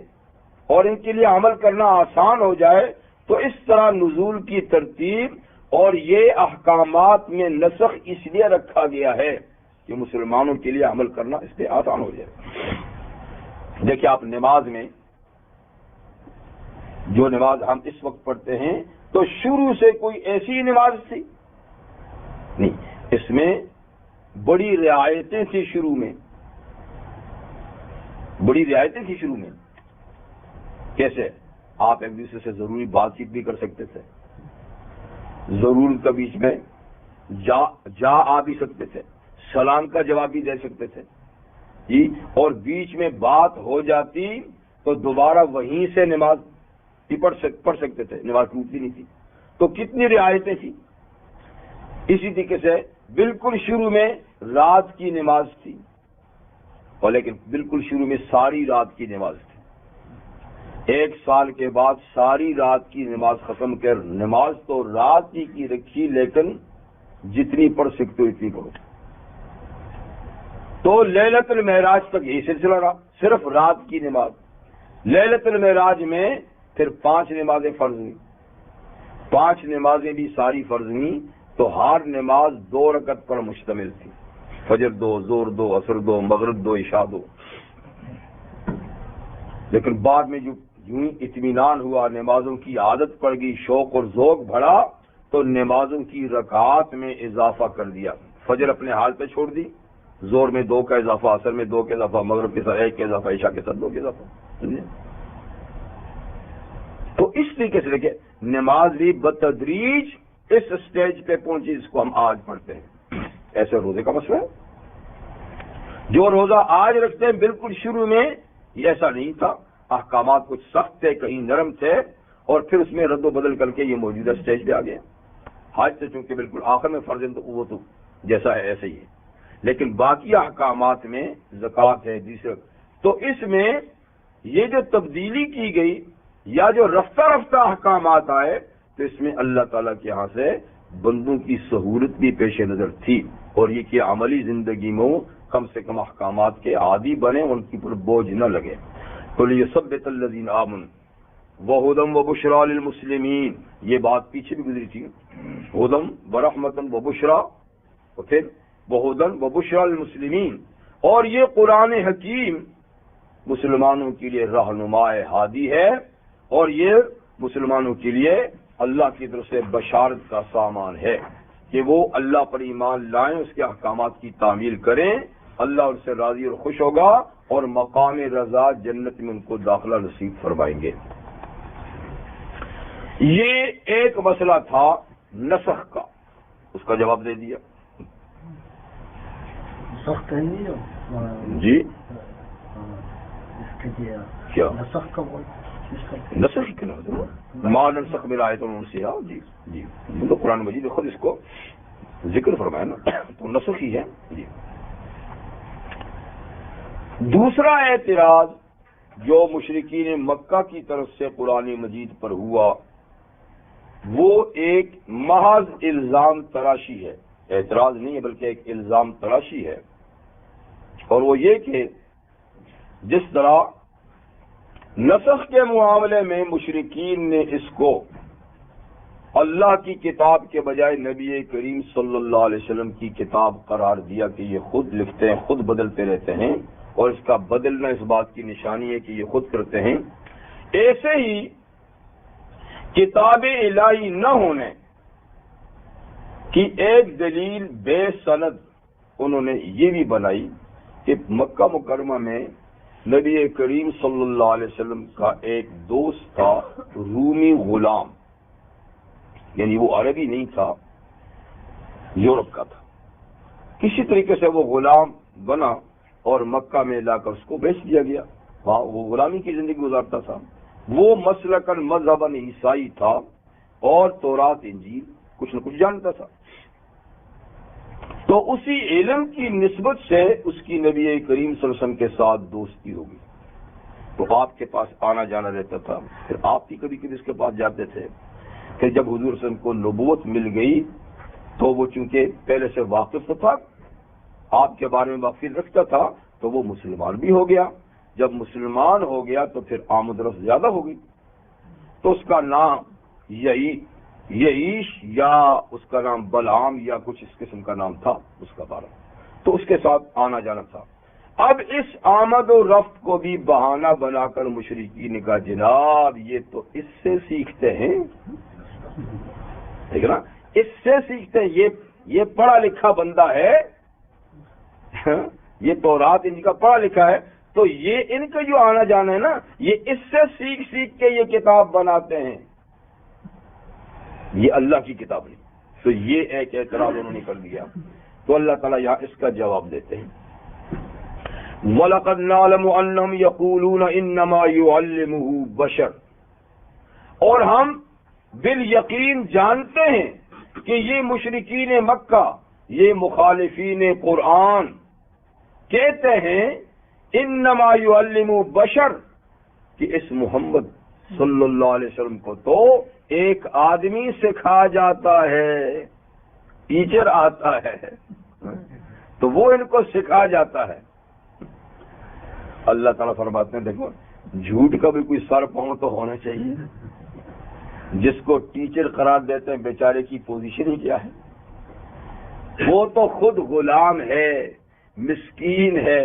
اور ان کے لیے عمل کرنا آسان ہو جائے، تو اس طرح نزول کی ترتیب اور یہ احکامات میں نسخ اس لیے رکھا گیا ہے کہ مسلمانوں کے لیے عمل کرنا اس پہ آسان ہو جائے۔ دیکھیں آپ نماز میں، جو نماز ہم اس وقت پڑھتے ہیں، تو شروع سے کوئی ایسی نماز تھی نہیں، اس میں بڑی رعایتیں تھیں، شروع میں بڑی رعایتیں تھیں شروع میں۔ کیسے؟ آپ ایک دوسرے سے ضروری بات چیت بھی کر سکتے تھے، ضرورت کا بیچ میں جا آ بھی سکتے تھے، سلام کا جواب بھی دے سکتے تھے جی، اور بیچ میں بات ہو جاتی تو دوبارہ وہیں سے نماز پڑھ سکتے تھے، نماز ٹوٹتی نہیں تھی۔ تو کتنی رعایتیں تھیں۔ اسی طریقے سے بالکل شروع میں رات کی نماز تھی، اور لیکن بالکل شروع میں ساری رات کی نماز تھی۔ 1 سال کے بعد ساری رات کی نماز ختم کر نماز تو رات کی رکھی، لیکن جتنی پڑھ سکتے ہو اتنی پڑھو۔ تو لیلۃ المعراج تک یہی سلسلہ رہا، صرف رات کی نماز۔ لیلۃ المعراج میں پھر 5 نمازیں فرض ہوئی، 5 نمازیں بھی ساری فرض ہوئی، تو ہر نماز 2 رکعت پر مشتمل تھی، فجر 2، ظہر 2، عصر 2، مغرب 2، عشاء 2۔ لیکن بعد میں جو یوں اطمینان ہوا، نمازوں کی عادت پڑ گئی، شوق اور ذوق بڑھا، تو نمازوں کی رکعات میں اضافہ کر دیا۔ فجر اپنے حال پہ چھوڑ دی، ظہر میں 2 کا اضافہ، عصر میں 2 کا اضافہ، مغرب کے ساتھ 1 کا اضافہ، عشاء کے ساتھ 2 کا اضافہ۔ تو اس طریقے سے دیکھیں نماز بھی بتدریج اس سٹیج پہ پہنچی جس کو ہم آج پڑھتے ہیں۔ ایسے روزے کا مسئلہ ہے، جو روزہ آج رکھتے ہیں بالکل شروع میں یہ ایسا نہیں تھا، احکامات کچھ سخت تھے، کہیں نرم تھے، اور پھر اس میں رد و بدل کر کے یہ موجودہ سٹیج پہ آ گیا۔ حج سے چونکہ بالکل آخر میں فرض ہے تو وہ تو جیسا ہے ایسے ہی ہے، لیکن باقی احکامات میں زکوٰۃ ہے دوسرے، تو اس میں یہ جو تبدیلی کی گئی یا جو رفتہ رفتہ احکامات آئے، تو اس میں اللہ تعالیٰ کے یہاں سے بندوں کی سہولت بھی پیش نظر تھی، اور یہ کہ عملی زندگی میں کم سے کم احکامات کے عادی بنے، ان کی پر بوجھ نہ لگے۔ وَلِيُثَبِّتَ الَّذِينَ آمَنُوا وَهُدًى وَبُشْرَى لِلْمُسْلِمِينَ، یہ بات پیچھے بھی گزری تھی، ہدم ورحمۃ وبشرا، اور پھر وہدن وبشرا للمسلمین، اور یہ قرآن حکیم مسلمانوں کے لیے رہنما ہادی ہے، اور یہ مسلمانوں کے لیے اللہ کی طرف سے بشارت کا سامان ہے کہ وہ اللہ پر ایمان لائیں، اس کے احکامات کی تعمیل کریں، اللہ ان سے راضی اور خوش ہوگا، اور مقام رضا جنت میں ان کو داخلہ نصیب فرمائیں گے۔ یہ ایک مسئلہ تھا نسخ کا، اس کا جواب دے دیا جی۔ کیا نسخ کا نسخ کیا ما ننسخ من آیۃ ننسیھا، جی جی، تو قرآن مجید خود اس کو ذکر فرمایا نا، تو نسخ ہی ہے جی۔ دوسرا اعتراض جو مشرکین مکہ کی طرف سے قرآن مجید پر ہوا، وہ ایک محض الزام تراشی ہے، اعتراض نہیں ہے بلکہ ایک الزام تراشی ہے، اور وہ یہ کہ جس طرح نسخ کے معاملے میں مشرکین نے اس کو اللہ کی کتاب کے بجائے نبی کریم صلی اللہ علیہ وسلم کی کتاب قرار دیا کہ یہ خود لکھتے ہیں، خود بدلتے رہتے ہیں، اور اس کا بدلنا اس بات کی نشانی ہے کہ یہ خود کرتے ہیں، ایسے ہی کتاب الہی نہ ہونے کی ایک دلیل بے سند انہوں نے یہ بھی بنائی کہ مکہ مکرمہ میں نبی کریم صلی اللہ علیہ وسلم کا ایک دوست تھا، رومی غلام، یعنی وہ عربی نہیں تھا، یورپ کا تھا. کسی طریقے سے وہ غلام بنا اور مکہ میں لا کر اس کو بیچ دیا گیا. وہاں وہ غلامی کی زندگی گزارتا تھا. وہ مسلکن مذہباً عیسائی تھا اور تورات انجیل کچھ نہ کچھ جانتا تھا. تو اسی علم کی نسبت سے اس کی نبی کریم صلی اللہ علیہ وسلم کے ساتھ دوستی ہوگی. تو آپ کے پاس آنا جانا رہتا تھا. پھر آپ بھی کبھی کبھی اس کے پاس جاتے تھے. پھر جب حضور صلی اللہ علیہ وسلم کو نبوت مل گئی تو وہ چونکہ پہلے سے واقف تو تھا، آپ کے بارے میں واقف رکھتا تھا، تو وہ مسلمان بھی ہو گیا. جب مسلمان ہو گیا تو پھر آمد و رفت زیادہ ہوگی. تو اس کا نام یعیش یا اس کا نام بلعام یا کچھ اس قسم کا نام تھا اس کا بارہ. تو اس کے ساتھ آنا جانا تھا. اب اس آمد و رفت کو بھی بہانہ بنا کر مشرکین کا جناب یہ تو اس سے سیکھتے ہیں، ٹھیک ہے نا، اس سے سیکھتے ہیں. یہ پڑھا لکھا بندہ ہے، یہ تورات ان کا پڑھا لکھا ہے، تو یہ ان کا جو آنا جانا ہے نا، یہ اس سے سیکھ سیکھ کے یہ کتاب بناتے ہیں، یہ اللہ کی کتاب نہیں. تو یہ ایک اعتراض انہوں نے کر دیا. تو اللہ تعالیٰ یہاں اس کا جواب دیتے ہیں، وَلَقَدْ نَعْلَمُ أَنَّهُمْ يَقُولُونَ إِنَّمَا يُعَلِّمُهُ بَشَرٌ، اور ہم بالیقین جانتے ہیں کہ یہ مشرکین مکہ، یہ مخالفین قرآن کہتے ہیں انما يعلم بشر، کہ اس محمد صلی اللہ علیہ وسلم کو تو ایک آدمی سکھا جاتا ہے، ٹیچر آتا ہے، تو وہ ان کو سکھا جاتا ہے. اللہ تعالیٰ فرماتے ہیں دیکھو جھوٹ کا بھی کوئی سر پاؤں تو ہونا چاہیے. جس کو ٹیچر قرار دیتے ہیں بیچارے کی پوزیشن ہی کیا ہے؟ وہ تو خود غلام ہے، مسکین ہے.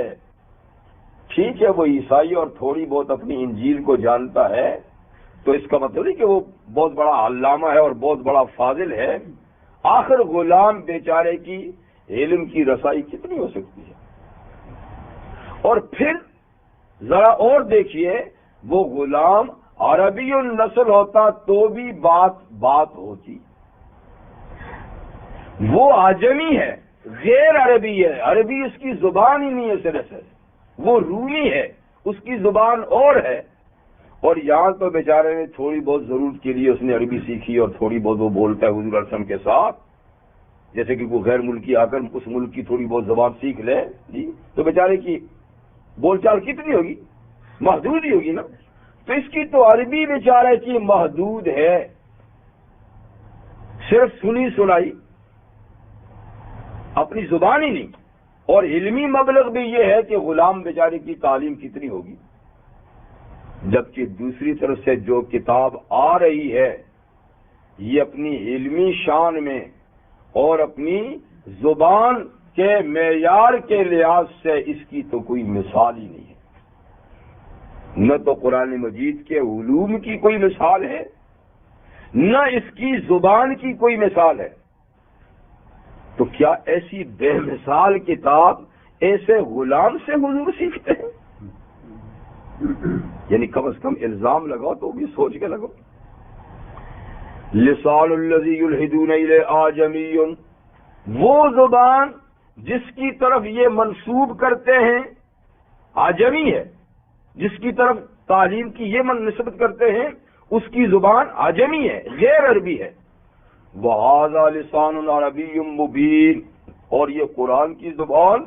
ٹھیک ہے وہ عیسائی اور تھوڑی بہت اپنی انجیل کو جانتا ہے، تو اس کا مطلب نہیں کہ وہ بہت بڑا علامہ ہے اور بہت بڑا فاضل ہے. آخر غلام بیچارے کی علم کی رسائی کتنی ہو سکتی ہے؟ اور پھر ذرا اور دیکھیے، وہ غلام عربی النسل ہوتا تو بھی بات ہوتی. وہ عجمی ہے، غیر عربی ہے، عربی اس کی زبان ہی نہیں ہے سرے سے. وہ رومی ہے، اس کی زبان اور ہے. اور یہاں تو بیچارے نے تھوڑی بہت ضرورت کے لیے اس نے عربی سیکھی اور تھوڑی بہت وہ بولتا ہے حضور علیہ السلام کے ساتھ. جیسے کہ کوئی غیر ملکی آ کر اس ملک کی تھوڑی بہت زبان سیکھ لے جی، تو بیچارے کی بول چال کتنی ہوگی؟ محدود ہی ہوگی نا. تو اس کی تو عربی بیچارے کی محدود ہے، صرف سنی سنائی، اپنی زبان ہی نہیں. اور علمی مبلغ بھی یہ ہے کہ غلام بیچارے کی تعلیم کتنی ہوگی. جبکہ دوسری طرف سے جو کتاب آ رہی ہے یہ اپنی علمی شان میں اور اپنی زبان کے معیار کے لحاظ سے اس کی تو کوئی مثال ہی نہیں ہے. نہ تو قرآن مجید کے علوم کی کوئی مثال ہے، نہ اس کی زبان کی کوئی مثال ہے. تو کیا ایسی بے مثال کتاب ایسے غلام سے حضور سیکھتے ہیں؟ یعنی کم از کم الزام لگاؤ تو بھی سوچ کے لگو. لسان الذی یلحدون الیہ اعجمی، وہ زبان جس کی طرف یہ منسوب کرتے ہیں اعجمی ہے، جس کی طرف تعلیم کی یہ نسبت کرتے ہیں اس کی زبان اعجمی ہے، غیر عربی ہے. وَهَذَا لِسَانٌ عَرَبِيٌّ مُبِينٌ، اور یہ قرآن کی زبان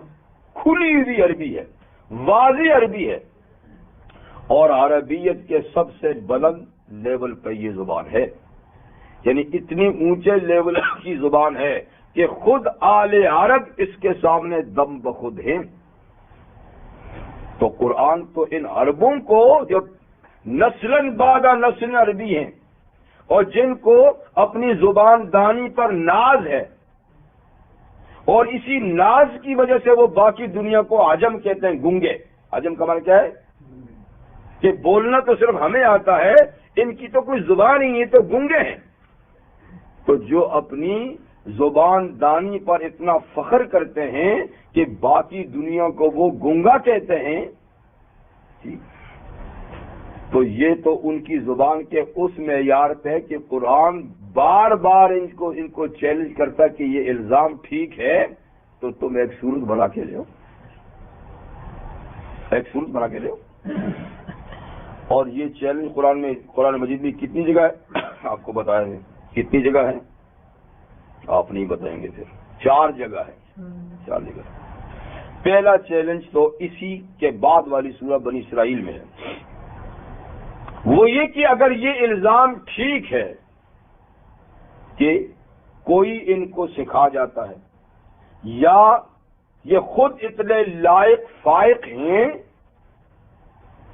کھلی ہوئی عربی ہے، واضح عربی ہے. اور عربیت کے سب سے بلند لیول پہ یہ زبان ہے، یعنی اتنی اونچے لیول کی زبان ہے کہ خود آل عرب اس کے سامنے دم بخود ہیں. تو قرآن تو ان عربوں کو جو نسلاً بعد نسل عربی ہیں اور جن کو اپنی زبان دانی پر ناز ہے، اور اسی ناز کی وجہ سے وہ باقی دنیا کو عجم کہتے ہیں، گنگے. عجم کا معنی کیا ہے؟ کہ بولنا تو صرف ہمیں آتا ہے، ان کی تو کوئی زبان ہی نہیں، تو گنگے ہیں. تو جو اپنی زبان دانی پر اتنا فخر کرتے ہیں کہ باقی دنیا کو وہ گنگا کہتے ہیں، تو یہ تو ان کی زبان کے اس معیار پہ کہ قرآن بار بار ان کو چیلنج کرتا کہ یہ الزام ٹھیک ہے تو تم ایک صورت بنا کے لو، ایک صورت بنا کے لو. اور یہ چیلنج قرآن مجید میں کتنی جگہ ہے آپ کو بتایا ہے. کتنی جگہ ہے آپ نہیں بتائیں گے پھر. 4 جگہ ہے، 4 جگہ. پہلا چیلنج تو اسی کے بعد والی سورہ بنی اسرائیل میں ہے، وہ یہ کہ اگر یہ الزام ٹھیک ہے کہ کوئی ان کو سکھا جاتا ہے یا یہ خود اتنے لائق فائق ہیں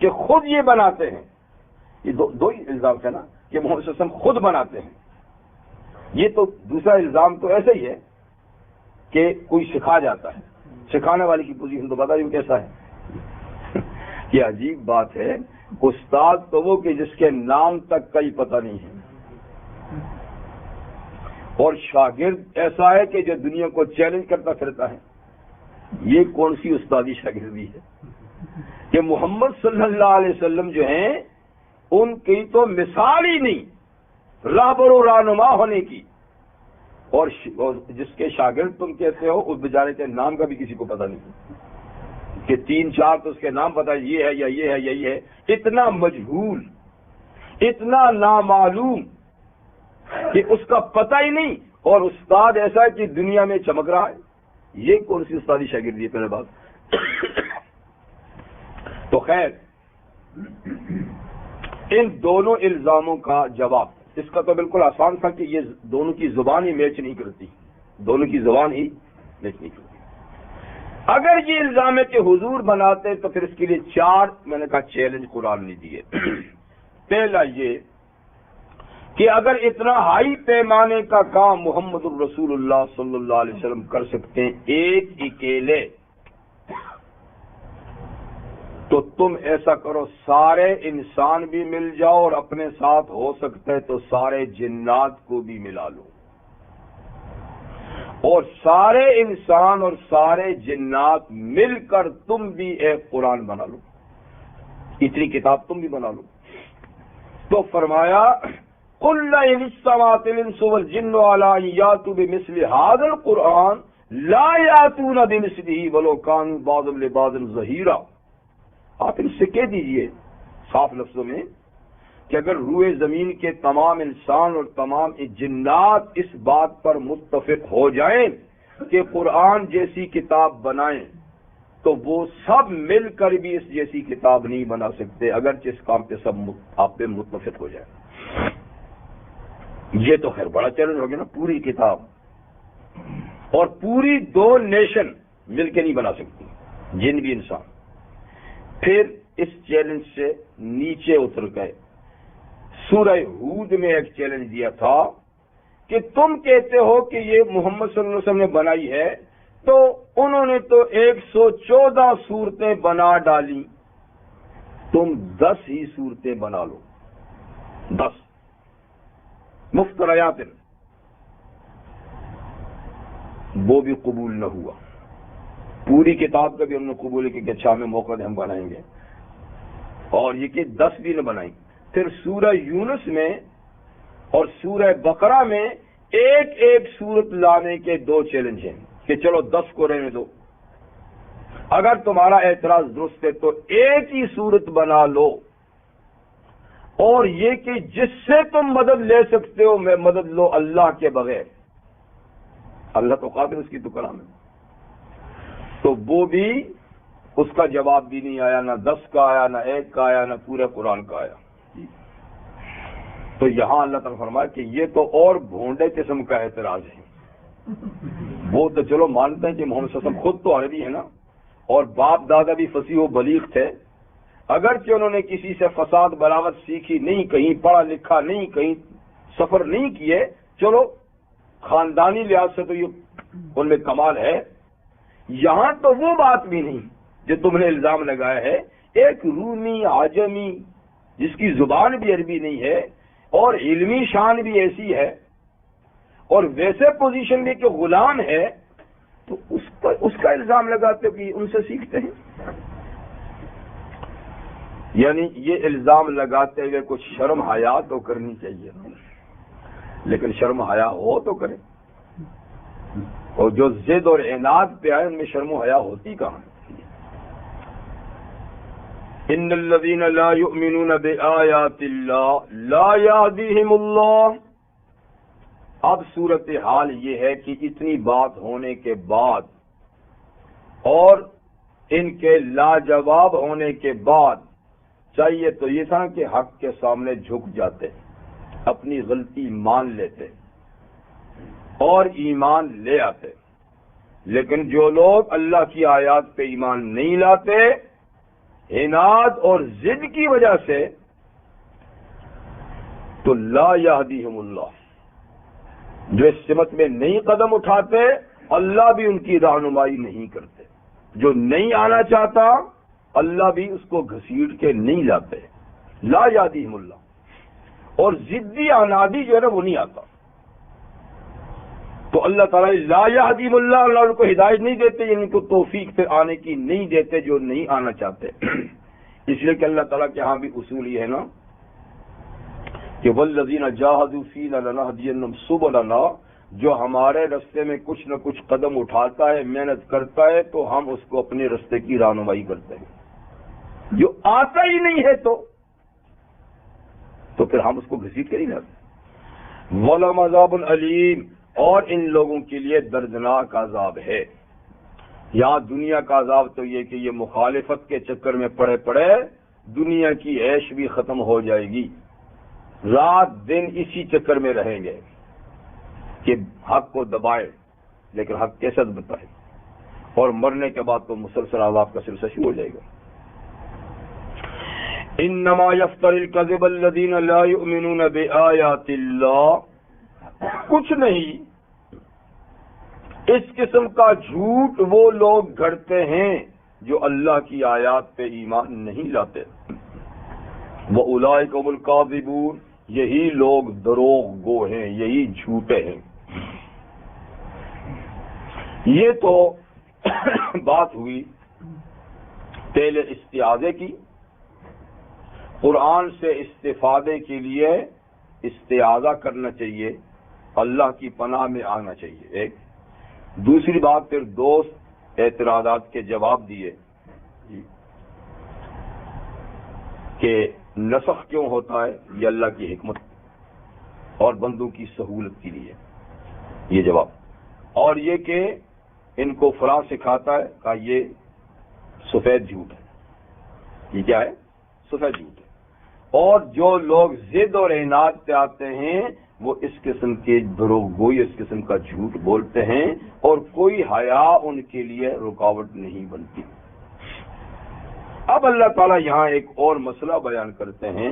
کہ خود یہ بناتے ہیں. یہ دو ہی الزام ہے نا کہ محمد صلی اللہ علیہ وسلم خود بناتے ہیں. یہ تو دوسرا الزام تو ایسا ہی ہے کہ کوئی سکھا جاتا ہے. سکھانے والے کی پوزیشن تو بتا دوں کیسا ہے. یہ عجیب بات ہے. استاد تو وہ کہ جس کے نام تک کا ہی پتہ نہیں ہے، اور شاگرد ایسا ہے کہ جو دنیا کو چیلنج کرتا پھرتا ہے. یہ کون سی استادی شاگردی ہے کہ محمد صلی اللہ علیہ وسلم جو ہیں ان کی تو مثال ہی نہیں رہبر و رہنما ہونے کی، اور جس کے شاگرد تم کہتے ہو اس بیچارے کے نام کا بھی کسی کو پتہ نہیں کہ 3-4 تو اس کے نام پتہ یہ ہے یا یہ ہے یا یہ ہے. اتنا مجہول، اتنا نامعلوم کہ اس کا پتہ ہی نہیں، اور استاد ایسا ہے کہ دنیا میں چمک رہا ہے. یہ کون سی استادی شاگردی ہے پہلے بات. تو خیر ان دونوں الزاموں کا جواب اس کا تو بالکل آسان تھا کہ یہ دونوں کی زبان ہی میچ نہیں کرتی، دونوں کی زبان ہی میچ نہیں کرتی. اگر یہ الزام ہے کہ حضور بناتے تو پھر اس کے لیے 4 میں نے کہا چیلنج قرآن نے دیے. پہلا یہ کہ اگر اتنا ہائی پیمانے کا کام محمد الرسول اللہ صلی اللہ علیہ وسلم کر سکتے ہیں ایک اکیلے، تو تم ایسا کرو سارے انسان بھی مل جاؤ، اور اپنے ساتھ ہو سکتا ہے تو سارے جنات کو بھی ملا لو، اور سارے انسان اور سارے جنات مل کر تم بھی ایک قرآن بنا لو، اتنی کتاب تم بھی بنا لو. تو فرمایا قُلْ لَئِنِ اسْتَمَعَتِ الْإِنسُ وَالْجِنُّ عَلَىٰ أَن يَأْتُوا بِمِثْلِ هَٰذَا الْقُرْآنِ لَا يَأْتُونَ بِمِثْلِهِ وَلَوْ كَانُوا بَعْضُهُمْ لِبَعْضٍ ظَهِيرًا. آپ ان سے کہہ دیجئے صاف لفظوں میں کہ اگر روئے زمین کے تمام انسان اور تمام جنات اس بات پر متفق ہو جائیں کہ قرآن جیسی کتاب بنائیں تو وہ سب مل کر بھی اس جیسی کتاب نہیں بنا سکتے، اگرچہ اس کام پہ سب آپ پہ متفق ہو جائیں. یہ تو خیر بڑا چیلنج ہو گیا نا. پوری کتاب اور پوری 2 نیشن مل کے نہیں بنا سکتی، جن بھی انسان. پھر اس چیلنج سے نیچے اتر گئے. سورہ ہود میں ایک چیلنج دیا تھا کہ تم کہتے ہو کہ یہ محمد صلی اللہ علیہ وسلم نے بنائی ہے، تو انہوں نے تو 114 صورتیں بنا ڈالی، تم 10 ہی صورتیں بنا لو. 10 مفتریات. وہ بھی قبول نہ ہوا. پوری کتاب کا بھی ہم نے قبول کیا کہ اچھا ہمیں موقع دے ہم بنائیں گے، اور یہ کہ 10 بھی نہ بنائیں. پھر سورہ یونس میں اور سورہ بقرہ میں ایک سورت لانے کے 2 چیلنج ہیں کہ چلو 10 کو رہنے دو، اگر تمہارا اعتراض درست ہے تو ایک ہی سورت بنا لو، اور یہ کہ جس سے تم مدد لے سکتے ہو میں مدد لو اللہ کے بغیر. اللہ تو قادر، اس کی تو کلام ہے. تو وہ بھی اس کا جواب بھی نہیں آیا، نہ 10 کا آیا، نہ 1 کا آیا، نہ پورے قرآن کا آیا. تو یہاں اللہ تعالیٰ فرمایا کہ یہ تو اور بھونڈے قسم کا اعتراض ہے. وہ تو چلو مانتے ہیں کہ محمد صلی اللہ علیہ وسلم خود تو عربی ہے نا، اور باپ دادا بھی فصیح و بلیغ تھے، اگرچہ انہوں نے کسی سے فصاحت بلاغت سیکھی نہیں، کہیں پڑھا لکھا نہیں، کہیں سفر نہیں کیے، چلو خاندانی لحاظ سے تو یہ ان میں کمال ہے. یہاں تو وہ بات بھی نہیں جو تم نے الزام لگایا ہے. ایک رومی عجمی جس کی زبان بھی عربی نہیں ہے اور علمی شان بھی ایسی ہے اور ویسے پوزیشن بھی کہ غلام ہے، تو اس کا الزام لگاتے کہ ان سے سیکھتے ہیں. یعنی یہ الزام لگاتے ہوئے کچھ شرم حیا تو کرنی چاہیے. لیکن شرم حیا ہو تو کرے. اور جو ضد اور عناد پہ آئے ان میں شرم و حیا ہوتی کہاں؟ ان الذین لا یؤمنون بآیات اللہ لا یہدیہم اللہ. اب صورتحال یہ ہے کہ اتنی بات ہونے کے بعد اور ان کے لاجواب ہونے کے بعد چاہیے تو یہ تھا کہ حق کے سامنے جھک جاتے، اپنی غلطی مان لیتے اور ایمان لے آتے. لیکن جو لوگ اللہ کی آیات پہ ایمان نہیں لاتے، عناد اور ضد کی وجہ سے، تو لا یہدیہم اللہ، جو اس سمت میں نہیں قدم اٹھاتے اللہ بھی ان کی رہنمائی نہیں کرتے. جو نہیں آنا چاہتا اللہ بھی اس کو گھسیٹ کے نہیں لاتے. لا یہدیہم اللہ. اور ضدی عنادی جو ہے نا وہ نہیں آتا. تو اللہ تعالیٰ لا یہدیہم اللہ، اللہ ان کو ہدایت نہیں دیتے، یعنی ان کو توفیق پھر آنے کی نہیں دیتے جو نہیں آنا چاہتے. اس لیے کہ اللہ تعالیٰ کے ہاں بھی اصول یہ ہے نا کہ والذین جاہدوا فینا لنہدینہم سبلنا، جو ہمارے رستے میں کچھ نہ کچھ قدم اٹھاتا ہے، محنت کرتا ہے، تو ہم اس کو اپنے رستے کی رہنمائی کرتے ہیں. جو آتا ہی نہیں ہے تو پھر ہم اس کو گھسیٹ کے نہیں لاتے. وَلَهُمْ عَذَابٌ عَلِيمٌ، اور ان لوگوں کے لیے دردناک عذاب ہے. یہاں دنیا کا عذاب تو یہ کہ یہ مخالفت کے چکر میں پڑے پڑے دنیا کی عیش بھی ختم ہو جائے گی، رات دن اسی چکر میں رہیں گے کہ حق کو دبائے لیکن حق کیسے بتائے، اور مرنے کے بعد تو مسلسل عذاب کا سلسلہ شروع ہو جائے گا. انما یفتری الکذب الذین لا یؤمنون بآیات اللہ. کچھ نہیں، اس قسم کا جھوٹ وہ لوگ گھڑتے ہیں جو اللہ کی آیات پہ ایمان نہیں لاتے. وَأُولَئِكَ هُمُ الْكَاذِبُونَ، یہی لوگ دروغ گو ہیں، یہی جھوٹے ہیں. یہ تو بات ہوئی پہلے استعاذے کی. قرآن سے استفادے کے لیے استعاذہ کرنا چاہیے، اللہ کی پناہ میں آنا چاہیے. ایک دوسری بات پھر دوست اعتراضات کے جواب دیے کہ نسخ کیوں ہوتا ہے، یہ اللہ کی حکمت اور بندوں کی سہولت کے لیے، یہ جواب. اور یہ کہ ان کو فلاں سکھاتا ہے کہ یہ سفید جھوٹ ہے. یہ کیا ہے؟ سفید جھوٹ ہے. اور جو لوگ ضد اور عناد پہ آتے ہیں وہ اس قسم کے دروغ گوئی، اس قسم کا جھوٹ بولتے ہیں، اور کوئی حیا ان کے لیے رکاوٹ نہیں بنتی. اب اللہ تعالیٰ یہاں ایک اور مسئلہ بیان کرتے ہیں،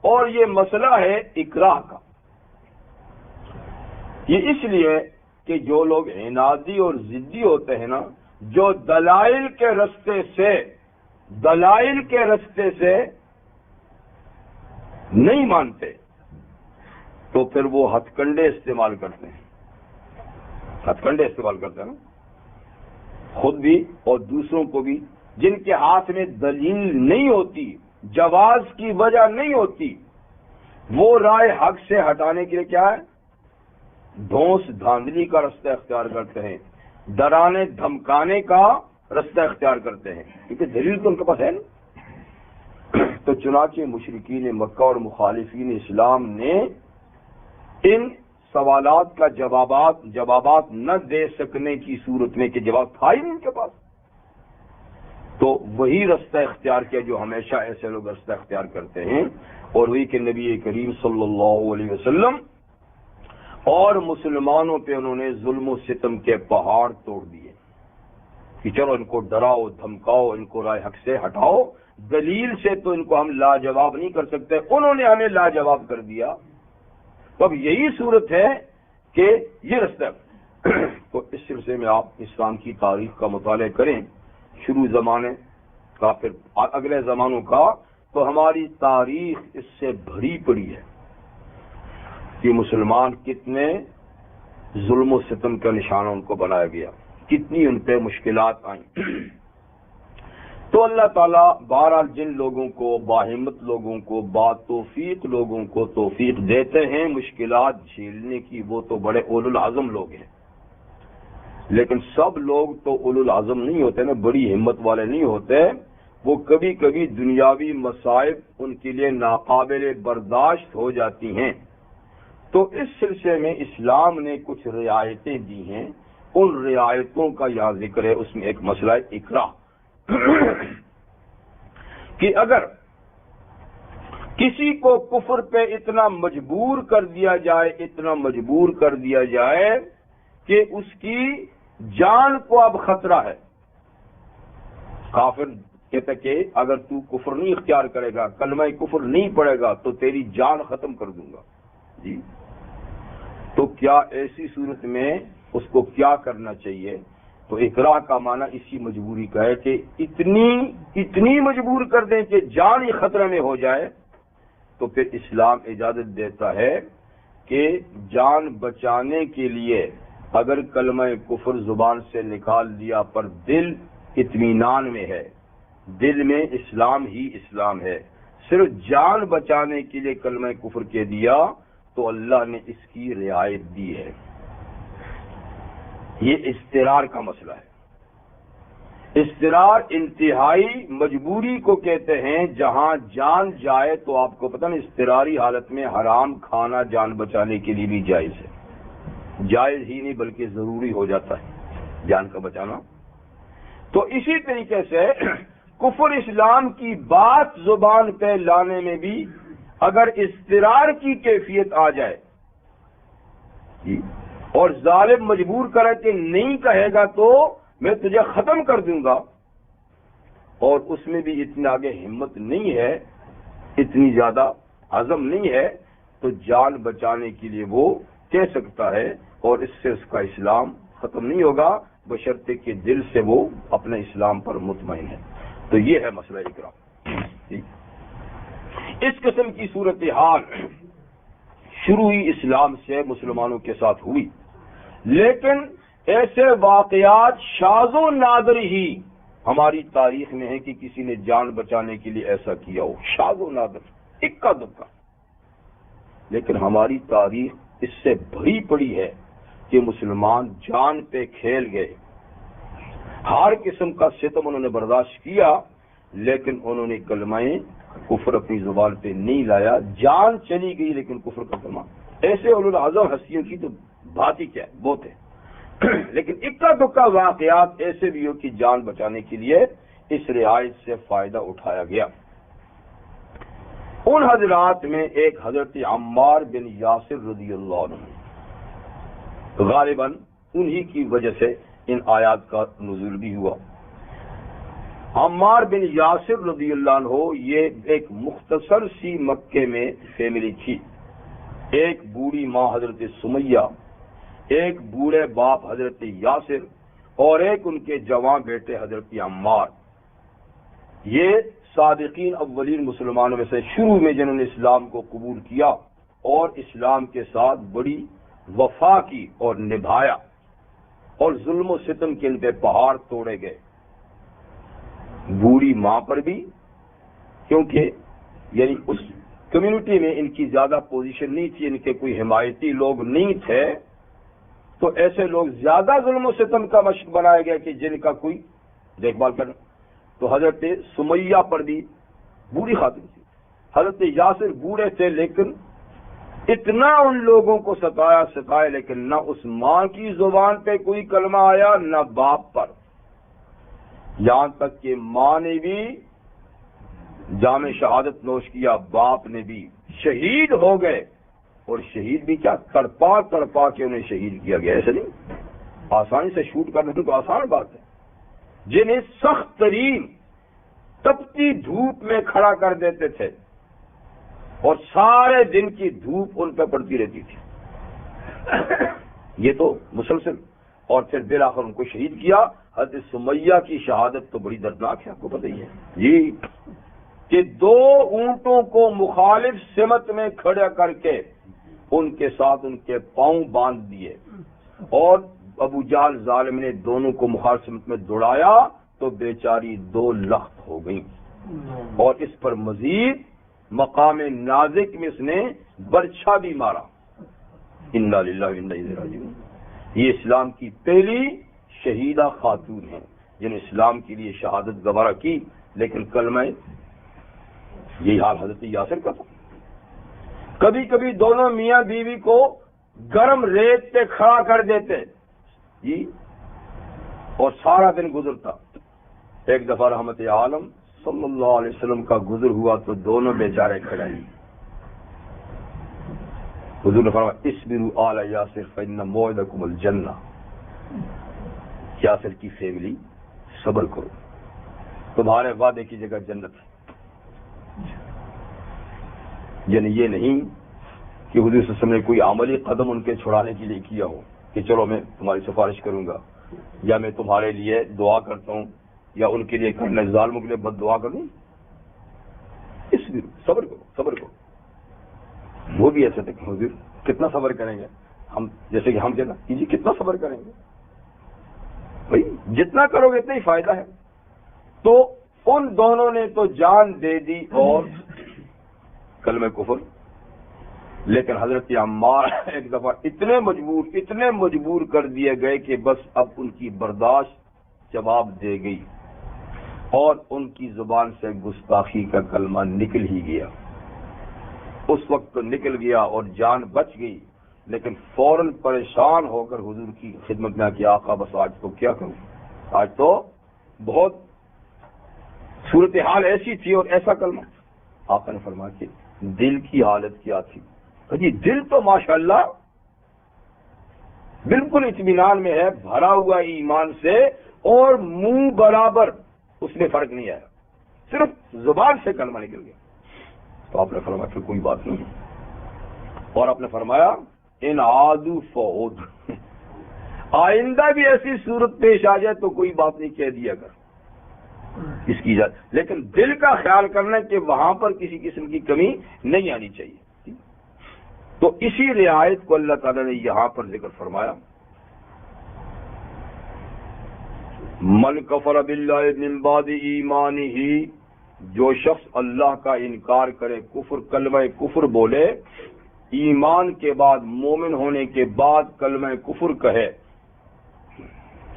اور یہ مسئلہ ہے اکراہ کا. یہ اس لیے کہ جو لوگ عنادی اور ضدی ہوتے ہیں نا، جو دلائل کے رستے سے نہیں مانتے، تو پھر وہ ہتھ کنڈے استعمال کرتے ہیں. ہتھ کنڈے استعمال کرتے ہیں نا، خود بھی اور دوسروں کو بھی. جن کے ہاتھ میں دلیل نہیں ہوتی، جواز کی وجہ نہیں ہوتی، وہ رائے حق سے ہٹانے کے لیے کیا ہے؟ دھونس دھاندلی کا رستہ اختیار کرتے ہیں، ڈرانے دھمکانے کا رستہ اختیار کرتے ہیں، کیونکہ دلیل تو ان کے پاس ہے نا. تو چنانچہ مشرکین مکہ اور مخالفین اسلام نے ان سوالات کا جوابات نہ دے سکنے کی صورت میں، کہ جواب تھا ہی نہیں ان کے پاس، تو وہی رستہ اختیار کیا جو ہمیشہ ایسے لوگ رستہ اختیار کرتے ہیں، اور وہی کہ نبی کریم صلی اللہ علیہ وسلم اور مسلمانوں پہ انہوں نے ظلم و ستم کے پہاڑ توڑ دیے کہ چلو ان کو ڈراؤ دھمکاؤ، ان کو رائے حق سے ہٹاؤ، دلیل سے تو ان کو ہم لاجواب نہیں کر سکتے، انہوں نے ہمیں لاجواب کر دیا. تو اب یہی صورت ہے کہ یہ رستہ. تو اس سلسلے میں آپ اسلام کی تاریخ کا مطالعہ کریں، شروع زمانے کا پھر اگلے زمانوں کا، تو ہماری تاریخ اس سے بھری پڑی ہے کہ مسلمان کتنے ظلم و ستم کا نشانہ ان کو بنایا گیا، کتنی ان پہ مشکلات آئیں. تو اللہ تعالیٰ بہرحال جن لوگوں کو، باہمت لوگوں کو، توفیق لوگوں کو توفیق دیتے ہیں مشکلات جھیلنے کی، وہ تو بڑے اولو العزم لوگ ہیں. لیکن سب لوگ تو اولو العزم نہیں ہوتے نا، بڑی ہمت والے نہیں ہوتے. وہ کبھی کبھی دنیاوی مصائب ان کے لیے ناقابل برداشت ہو جاتی ہیں. تو اس سلسلے میں اسلام نے کچھ رعایتیں دی ہیں، ان رعایتوں کا یہاں ذکر ہے. اس میں ایک مسئلہ اکراہ کہ اگر کسی کو کفر پہ اتنا مجبور کر دیا جائے کہ اس کی جان کو اب خطرہ ہے. کافر کہتا کہ اگر تو کفر نہیں اختیار کرے گا، کلمہ کفر نہیں پڑے گا تو تیری جان ختم کر دوں گا. جی تو کیا ایسی صورت میں اس کو کیا کرنا چاہیے؟ تو اکراہ کا معنی اسی مجبوری کا ہے کہ اتنی مجبور کر دیں کہ جان ہی خطرے میں ہو جائے. تو پھر اسلام اجازت دیتا ہے کہ جان بچانے کے لیے اگر کلمہ کفر زبان سے نکال دیا پر دل اطمینان میں ہے، دل میں اسلام ہی اسلام ہے، صرف جان بچانے کے لیے کلمہ کفر کہہ دیا تو اللہ نے اس کی رعایت دی ہے. یہ اضطرار کا مسئلہ ہے. اضطرار انتہائی مجبوری کو کہتے ہیں، جہاں جان جائے. تو آپ کو پتہ نا اضطراری حالت میں حرام کھانا جان بچانے کے لیے بھی جائز ہے. جائز ہی نہیں بلکہ ضروری ہو جاتا ہے جان کا بچانا. تو اسی طریقے سے کفر اسلام کی بات زبان پہ لانے میں بھی اگر اضطرار کی کیفیت آ جائے اور ظالم مجبور کرے کہ نہیں کہے گا تو میں تجھے ختم کر دوں گا، اور اس میں بھی اتنی آگے ہمت نہیں ہے، اتنی زیادہ عزم نہیں ہے، تو جان بچانے کے لیے وہ کہہ سکتا ہے، اور اس سے اس کا اسلام ختم نہیں ہوگا بشرطے کہ دل سے وہ اپنے اسلام پر مطمئن ہے. تو یہ ہے مسئلہ اکرام. اس قسم کی صورتحال شروع ہی اسلام سے مسلمانوں کے ساتھ ہوئی، لیکن ایسے واقعات شاذ و نادر ہی ہماری تاریخ میں ہے کہ کسی نے جان بچانے کے لیے ایسا کیا ہو. شاذ و نادر، اکا دکا. لیکن ہماری تاریخ اس سے بھری پڑی ہے کہ مسلمان جان پہ کھیل گئے، ہر قسم کا ستم انہوں نے برداشت کیا، لیکن انہوں نے کلمہ کفر اپنی زبان پہ نہیں لایا. جان چلی گئی لیکن کفر کا کلمہ. ایسے اولو العزم ہستیوں کی تو بات ہی کیا ہے، بہت ہے. لیکن اکا دکا واقعات ایسے بھی ہو کہ جان بچانے کے لیے اس رعایت سے فائدہ اٹھایا گیا. ان حضرات میں ایک حضرت عمار بن یاسر رضی اللہ عنہ، غالباً انہی کی وجہ سے ان آیات کا نزول بھی ہوا. عمار بن یاسر رضی اللہ عنہ یہ ایک مختصر سی مکے میں فیملی تھی. ایک بوڑھی ماں حضرت سمیہ، ایک بوڑھے باپ حضرت یاسر، اور ایک ان کے جوان بیٹے حضرت عمار. یہ صادقین اولین مسلمانوں میں سے شروع میں جنہوں نے اسلام کو قبول کیا اور اسلام کے ساتھ بڑی وفا کی اور نبھایا، اور ظلم و ستم کے ان پہ پہاڑ توڑے گئے. بوڑھی ماں پر بھی، کیونکہ یعنی اس کمیونٹی میں ان کی زیادہ پوزیشن نہیں تھی، ان کے کوئی حمایتی لوگ نہیں تھے، تو ایسے لوگ زیادہ ظلم و ستم کا مشق بنائے گئے کہ جن کا کوئی دیکھ بھال کرنا. تو حضرت سمیہ پر بھی بوڑھی خاتون تھی، حضرت یاسر بوڑھے تھے، لیکن اتنا ان لوگوں کو ستایا لیکن نہ اس ماں کی زبان پہ کوئی کلمہ آیا نہ باپ پر. یہاں تک کہ ماں نے بھی جام شہادت نوش کیا، باپ نے بھی، شہید ہو گئے. اور شہید بھی کیا، تڑپا کے انہیں شہید کیا گیا. ایسے نہیں آسانی سے شوٹ کرنا تو آسان بات ہے. جنہیں سخت ترین تپتی دھوپ میں کھڑا کر دیتے تھے اور سارے دن کی دھوپ ان پہ پڑتی رہتی تھی، یہ تو مسلسل. اور پھر بالآخر ان کو شہید کیا. حضرت سمیہ کی شہادت تو بڑی دردناک ہے، آپ کو پتہ ہی ہے جی، کہ 2 اونٹوں کو مخالف سمت میں کھڑا کر کے ان کے ساتھ ان کے پاؤں باندھ دیے، اور ابو جہل ظالم نے دونوں کو مخالف سمت میں دوڑایا تو بیچاری 2 لخت ہو گئی، اور اس پر مزید مقام نازک میں اس نے برچھا بھی مارا۔ انا للہ و انا الیہ راجعون۔ یہ اسلام کی پہلی شہیدہ خاتون ہیں جنہوں نے اسلام کے لیے شہادت گوارا کی، لیکن کلمہ، یہی حال حضرت یاسر کا تھا۔ کبھی کبھی دونوں میاں بیوی کو گرم ریت پہ کھڑا کر دیتے جی، اور سارا دن گزرتا۔ ایک دفعہ رحمت عالم صلی اللہ علیہ وسلم کا گزر ہوا تو دونوں بیچارے کھڑے ہیں۔ حضور نے فرمایا اصبروا آل یاسر فإن موعدکم الجنہ، یاسر کی فیملی صبر کرو، تمہارے وعدے کی جگہ جنت ہے۔ یعنی یہ نہیں کہ حضور صلی اللہ علیہ وسلم نے کوئی عملی قدم ان کے چھڑانے کے لیے کیا ہو کہ چلو میں تمہاری سفارش کروں گا، یا میں تمہارے لیے دعا کرتا ہوں، یا ان کے لیے کرنے ظالموں کے لیے بد دعا کروں۔ اس لیے صبر کرو، صبر کرو۔ وہ بھی ایسے تھے کہ حضور کتنا صبر کریں گے ہم، جیسے کہ ہم کہنا جی کتنا صبر کریں گے، بھائی جتنا کرو گے اتنا ہی فائدہ ہے۔ تو ان دونوں نے تو جان دے دی اور کلمہ کفر، لیکن حضرت عمار ایک دفعہ اتنے مجبور کر دیے گئے کہ بس اب ان کی برداشت جواب دے گئی، اور ان کی زبان سے گستاخی کا کلمہ نکل ہی گیا۔ اس وقت تو نکل گیا اور جان بچ گئی، لیکن فوراً پریشان ہو کر حضور کی خدمت میں کہ آقا بس آج تو کیا کروں، آج تو بہت صورتحال ایسی تھی اور ایسا کلمہ۔ آقا نے فرمایا کہ دل کی حالت کیا تھی؟ جی دل تو ماشاءاللہ بالکل اطمینان میں ہے، بھرا ہوا ایمان سے، اور منہ برابر اس میں فرق نہیں آیا، صرف زبان سے کلمہ نکل گیا۔ تو آپ نے فرمایا پھر کوئی بات نہیں، اور آپ نے فرمایا ان عادوا فعود، آئندہ بھی ایسی صورت پیش آ جائے تو کوئی بات نہیں، کہہ دیا کر اس کی اجازت، لیکن دل کا خیال کرنا کہ وہاں پر کسی قسم کی کمی نہیں آنی چاہیے۔ تو اسی رعایت کو اللہ تعالی نے یہاں پر ذکر فرمایا، من کفر باللہ من بعد ایمانہ، جو شخص اللہ کا انکار کرے، کفر کلمہ کفر بولے، ایمان کے بعد مومن ہونے کے بعد کلمہ کفر کہے،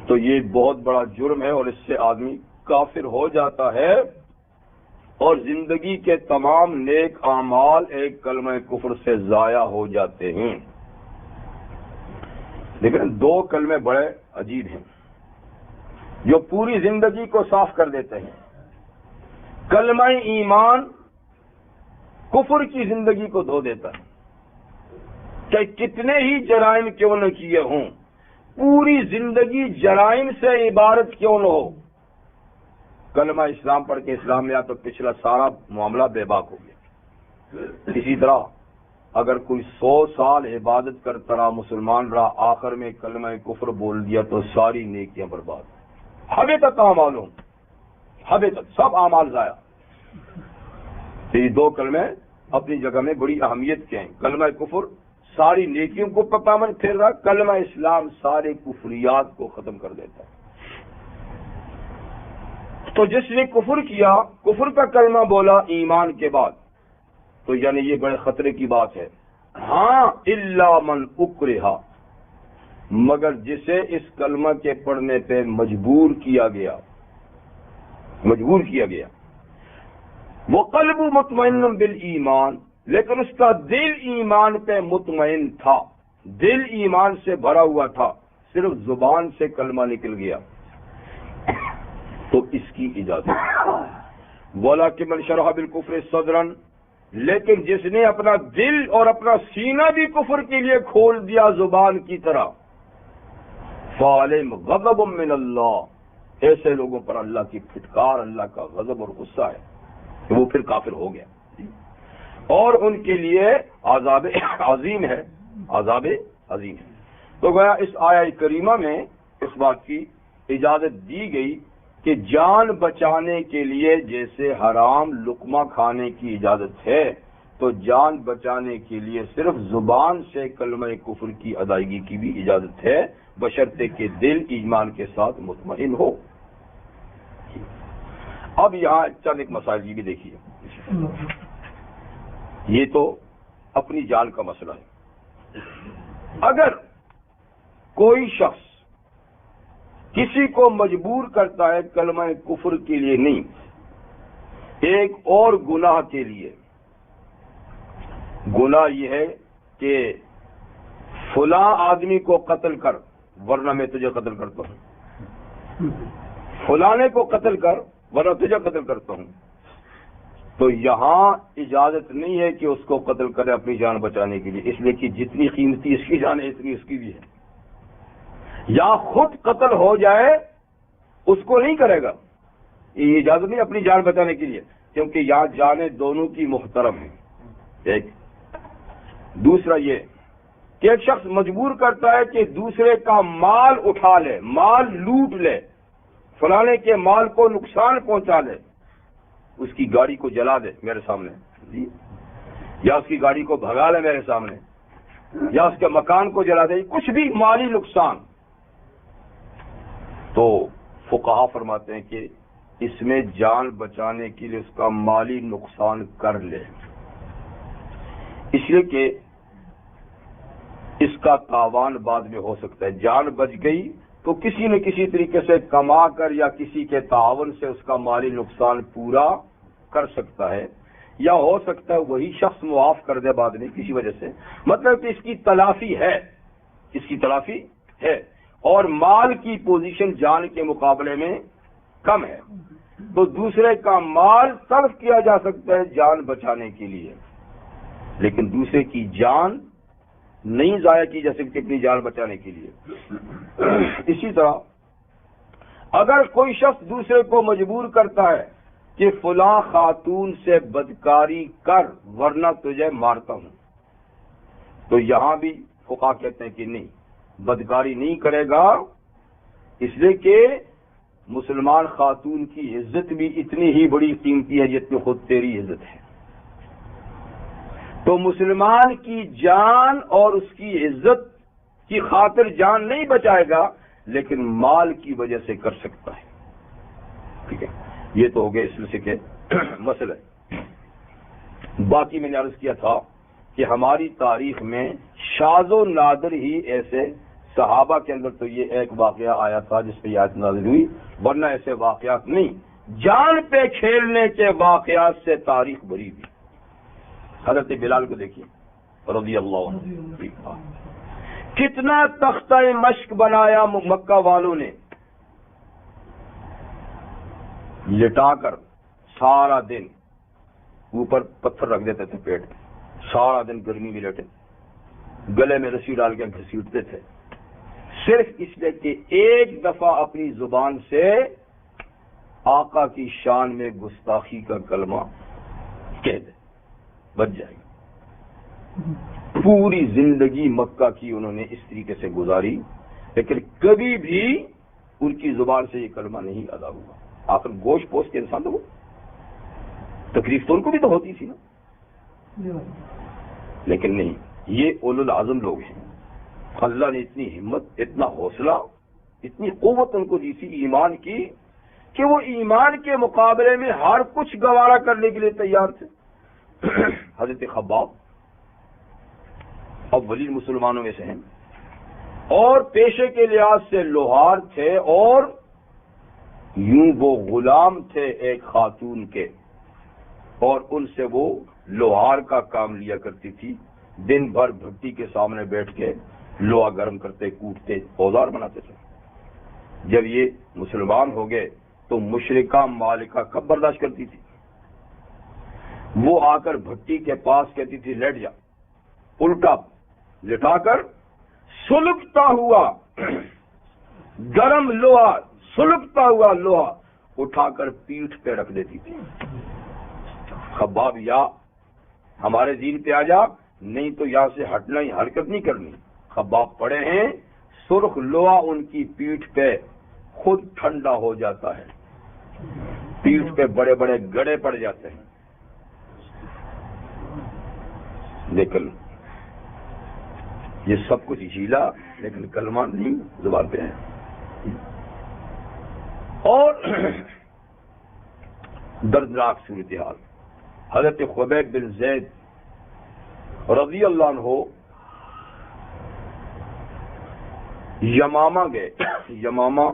تو یہ بہت بڑا جرم ہے، اور اس سے آدمی کافر ہو جاتا ہے، اور زندگی کے تمام نیک اعمال ایک کلمہ کفر سے ضائع ہو جاتے ہیں۔ لیکن دو کلمے بڑے عجیب ہیں جو پوری زندگی کو صاف کر دیتے ہیں۔ کلمہ ایمان کفر کی زندگی کو دھو دیتا ہے، کہ کتنے ہی جرائم کیوں نہ کیے ہوں، پوری زندگی جرائم سے عبارت کیوں نہ ہو، کلمہ اسلام پڑھ کے اسلام میں آیا تو پچھلا سارا معاملہ بے باک ہو گیا۔ اسی طرح اگر کوئی 100 سال عبادت کرتا رہا، مسلمان رہا، آخر میں کلمہ کفر بول دیا تو ساری نیکیاں برباد، حبطت اعمالہم، حبطت، سب اعمال ضائع۔ یہ دو کلمے اپنی جگہ میں بڑی اہمیت کے ہیں۔ کلمہ کفر ساری نیکیوں کو پامن پھیر رہا، کلمہ اسلام سارے کفریات کو ختم کر دیتا ہے۔ تو جس نے کفر کیا، کفر کا کلمہ بولا ایمان کے بعد، تو یعنی یہ بڑے خطرے کی بات ہے۔ ہاں الا من اکرہ، مگر جسے اس کلمہ کے پڑھنے پہ مجبور کیا گیا، وہ قلب مطمئن بالایمان، لیکن اس کا دل ایمان پہ مطمئن تھا، دل ایمان سے بھرا ہوا تھا، صرف زبان سے کلمہ نکل گیا، تو اس کی اجازت۔ وَلَٰكِن مَّن شَرَحَ بِالْكُفْرِ صَدْرًا، لیکن جس نے اپنا دل اور اپنا سینہ بھی کفر کے لیے کھول دیا زبان کی طرح، فَعَلَيْهِمْ غَضَبٌ مِّنَ اللَّهِ، ایسے لوگوں پر اللہ کی پھٹکار، اللہ کا غضب اور غصہ ہے کہ وہ پھر کافر ہو گیا، اور ان کے لیے عذاب عظیم ہے، عذاب عظیم ہے۔ تو گویا اس آیہ کریمہ میں اس بات کی اجازت دی گئی کہ جان بچانے کے لیے جیسے حرام لقمہ کھانے کی اجازت ہے، تو جان بچانے کے لیے صرف زبان سے کلمہ کفر کی ادائیگی کی بھی اجازت ہے، بشرطے کہ دل ایمان کے ساتھ مطمئن ہو۔ اب یہاں چند ایک مسائل یہ بھی دیکھیے. یہ تو اپنی جان کا مسئلہ ہے. اگر کوئی شخص کسی کو مجبور کرتا ہے کلمہ کفر کے لیے نہیں، ایک اور گناہ کے لیے، گناہ یہ ہے کہ فلاں آدمی کو قتل کر ورنہ میں تجھے قتل کرتا ہوں، فلانے کو قتل کر ورنہ تجھے قتل کرتا ہوں، تو یہاں اجازت نہیں ہے کہ اس کو قتل کرے اپنی جان بچانے کے لیے، اس لیے کہ جتنی قیمتی اس کی جان ہے اتنی اس کی بھی ہے. یا خود قتل ہو جائے اس کو نہیں کرے گا، یہ اجازت نہیں اپنی جان بچانے کے لیے، کیونکہ یہاں جانیں دونوں کی محترم ہیں. ایک دوسرا یہ کہ ایک شخص مجبور کرتا ہے کہ دوسرے کا مال اٹھا لے، مال لوٹ لے، فلانے کے مال کو نقصان پہنچا لے، اس کی گاڑی کو جلا دے میرے سامنے، یا اس کی گاڑی کو بھگا لے میرے سامنے، یا اس کے مکان کو جلا دے، کچھ بھی مالی نقصان، تو فقہا فرماتے ہیں کہ اس میں جان بچانے کے لیے اس کا مالی نقصان کر لے، اس لیے کہ اس کا تاوان بعد میں ہو سکتا ہے. جان بچ گئی تو کسی نہ کسی طریقے سے کما کر یا کسی کے تعاون سے اس کا مالی نقصان پورا کر سکتا ہے، یا ہو سکتا ہے وہی شخص معاف کر دے بعد میں کسی وجہ سے، مطلب کہ اس کی تلافی ہے، اس کی تلافی ہے، اور مال کی پوزیشن جان کے مقابلے میں کم ہے، تو دوسرے کا مال صرف کیا جا سکتا ہے جان بچانے کے لیے، لیکن دوسرے کی جان نہیں ضائع کی جا سکتی اپنی جان بچانے کے لیے. اسی طرح اگر کوئی شخص دوسرے کو مجبور کرتا ہے کہ فلاں خاتون سے بدکاری کر ورنہ تجھے مارتا ہوں، تو یہاں بھی فقہا کہتے ہیں کہ نہیں، بدکاری نہیں کرے گا، اس لیے کہ مسلمان خاتون کی عزت بھی اتنی ہی بڑی قیمتی ہے جتنی خود تیری عزت ہے. تو مسلمان کی جان اور اس کی عزت کی خاطر جان نہیں بچائے گا، لیکن مال کی وجہ سے کر سکتا ہے. ٹھیک ہے، یہ تو ہو گئے اس میں کے مسئلہ. باقی میں نے عرض کیا تھا کہ ہماری تاریخ میں شاذ و نادر ہی ایسے صحابہ کے اندر تو یہ ایک واقعہ آیا تھا جس پہ آیت نازل ہوئی، ورنہ ایسے واقعات نہیں. جان پہ کھیلنے کے واقعات سے تاریخ بھری ہوئی. حضرت بلال کو دیکھیے رضی اللہ عنہ، کتنا تختہ مشق بنایا مکہ والوں نے، لٹا کر سارا دن اوپر پتھر رکھ دیتے تھے پیٹ میں، سارا دن گرمی میں لیٹے، گلے میں رسی ڈال کے گھسیٹتے تھے، صرف اس لیے کہ ایک دفعہ اپنی زبان سے آقا کی شان میں گستاخی کا کلمہ کہہ دے، بچ جائے گا. پوری زندگی مکہ کی انہوں نے اس طریقے سے گزاری، لیکن کبھی بھی ان کی زبان سے یہ کلمہ نہیں ادا ہوا. آخر گوشت پوش کے انسان تو وہ تکلیف تو ان کو بھی تو ہوتی تھی نا، لیکن نہیں، یہ اولو العزم لوگ ہیں. اللہ نے اتنی ہمت، اتنا حوصلہ، اتنی قوت ان کو دی تھی ایمان کی کہ وہ ایمان کے مقابلے میں ہر کچھ گوارا کرنے کے لیے تیار تھے. حضرت خباب اولین مسلمانوں میں سے ہیں، اور پیشے کے لحاظ سے لوہار تھے، اور یوں وہ غلام تھے ایک خاتون کے، اور ان سے وہ لوہار کا کام لیا کرتی تھی. دن بھر بھٹی کے سامنے بیٹھ کے لوہا گرم کرتے، کوٹتے، اوزار بناتے تھے. جب یہ مسلمان ہو گئے تو مشرکہ مالکہ کب برداشت کرتی تھی؟ وہ آ کر بھٹی کے پاس کہتی تھی لیٹ جا، الٹا لٹا کر سلگتا ہوا گرم لوہا، سلگتا ہوا لوہا اٹھا کر پیٹھ پہ رکھ دیتی تھی. خباب یا ہمارے دین پہ آ جا، نہیں تو یہاں سے ہٹنا ہی، حرکت نہیں کرنی. خباب پڑے ہیں، سرخ لوہا ان کی پیٹھ پہ خود ٹھنڈا ہو جاتا ہے، پیٹھ پہ بڑے بڑے گڑے پڑ جاتے ہیں. لیکن یہ سب کچھ ہیلا، لیکن کلمہ نہیں زبان پہ ہے. اور دردناک صورتحال. حضرت خبیب بن زید رضی اللہ عنہ یمامہ گئے. یمامہ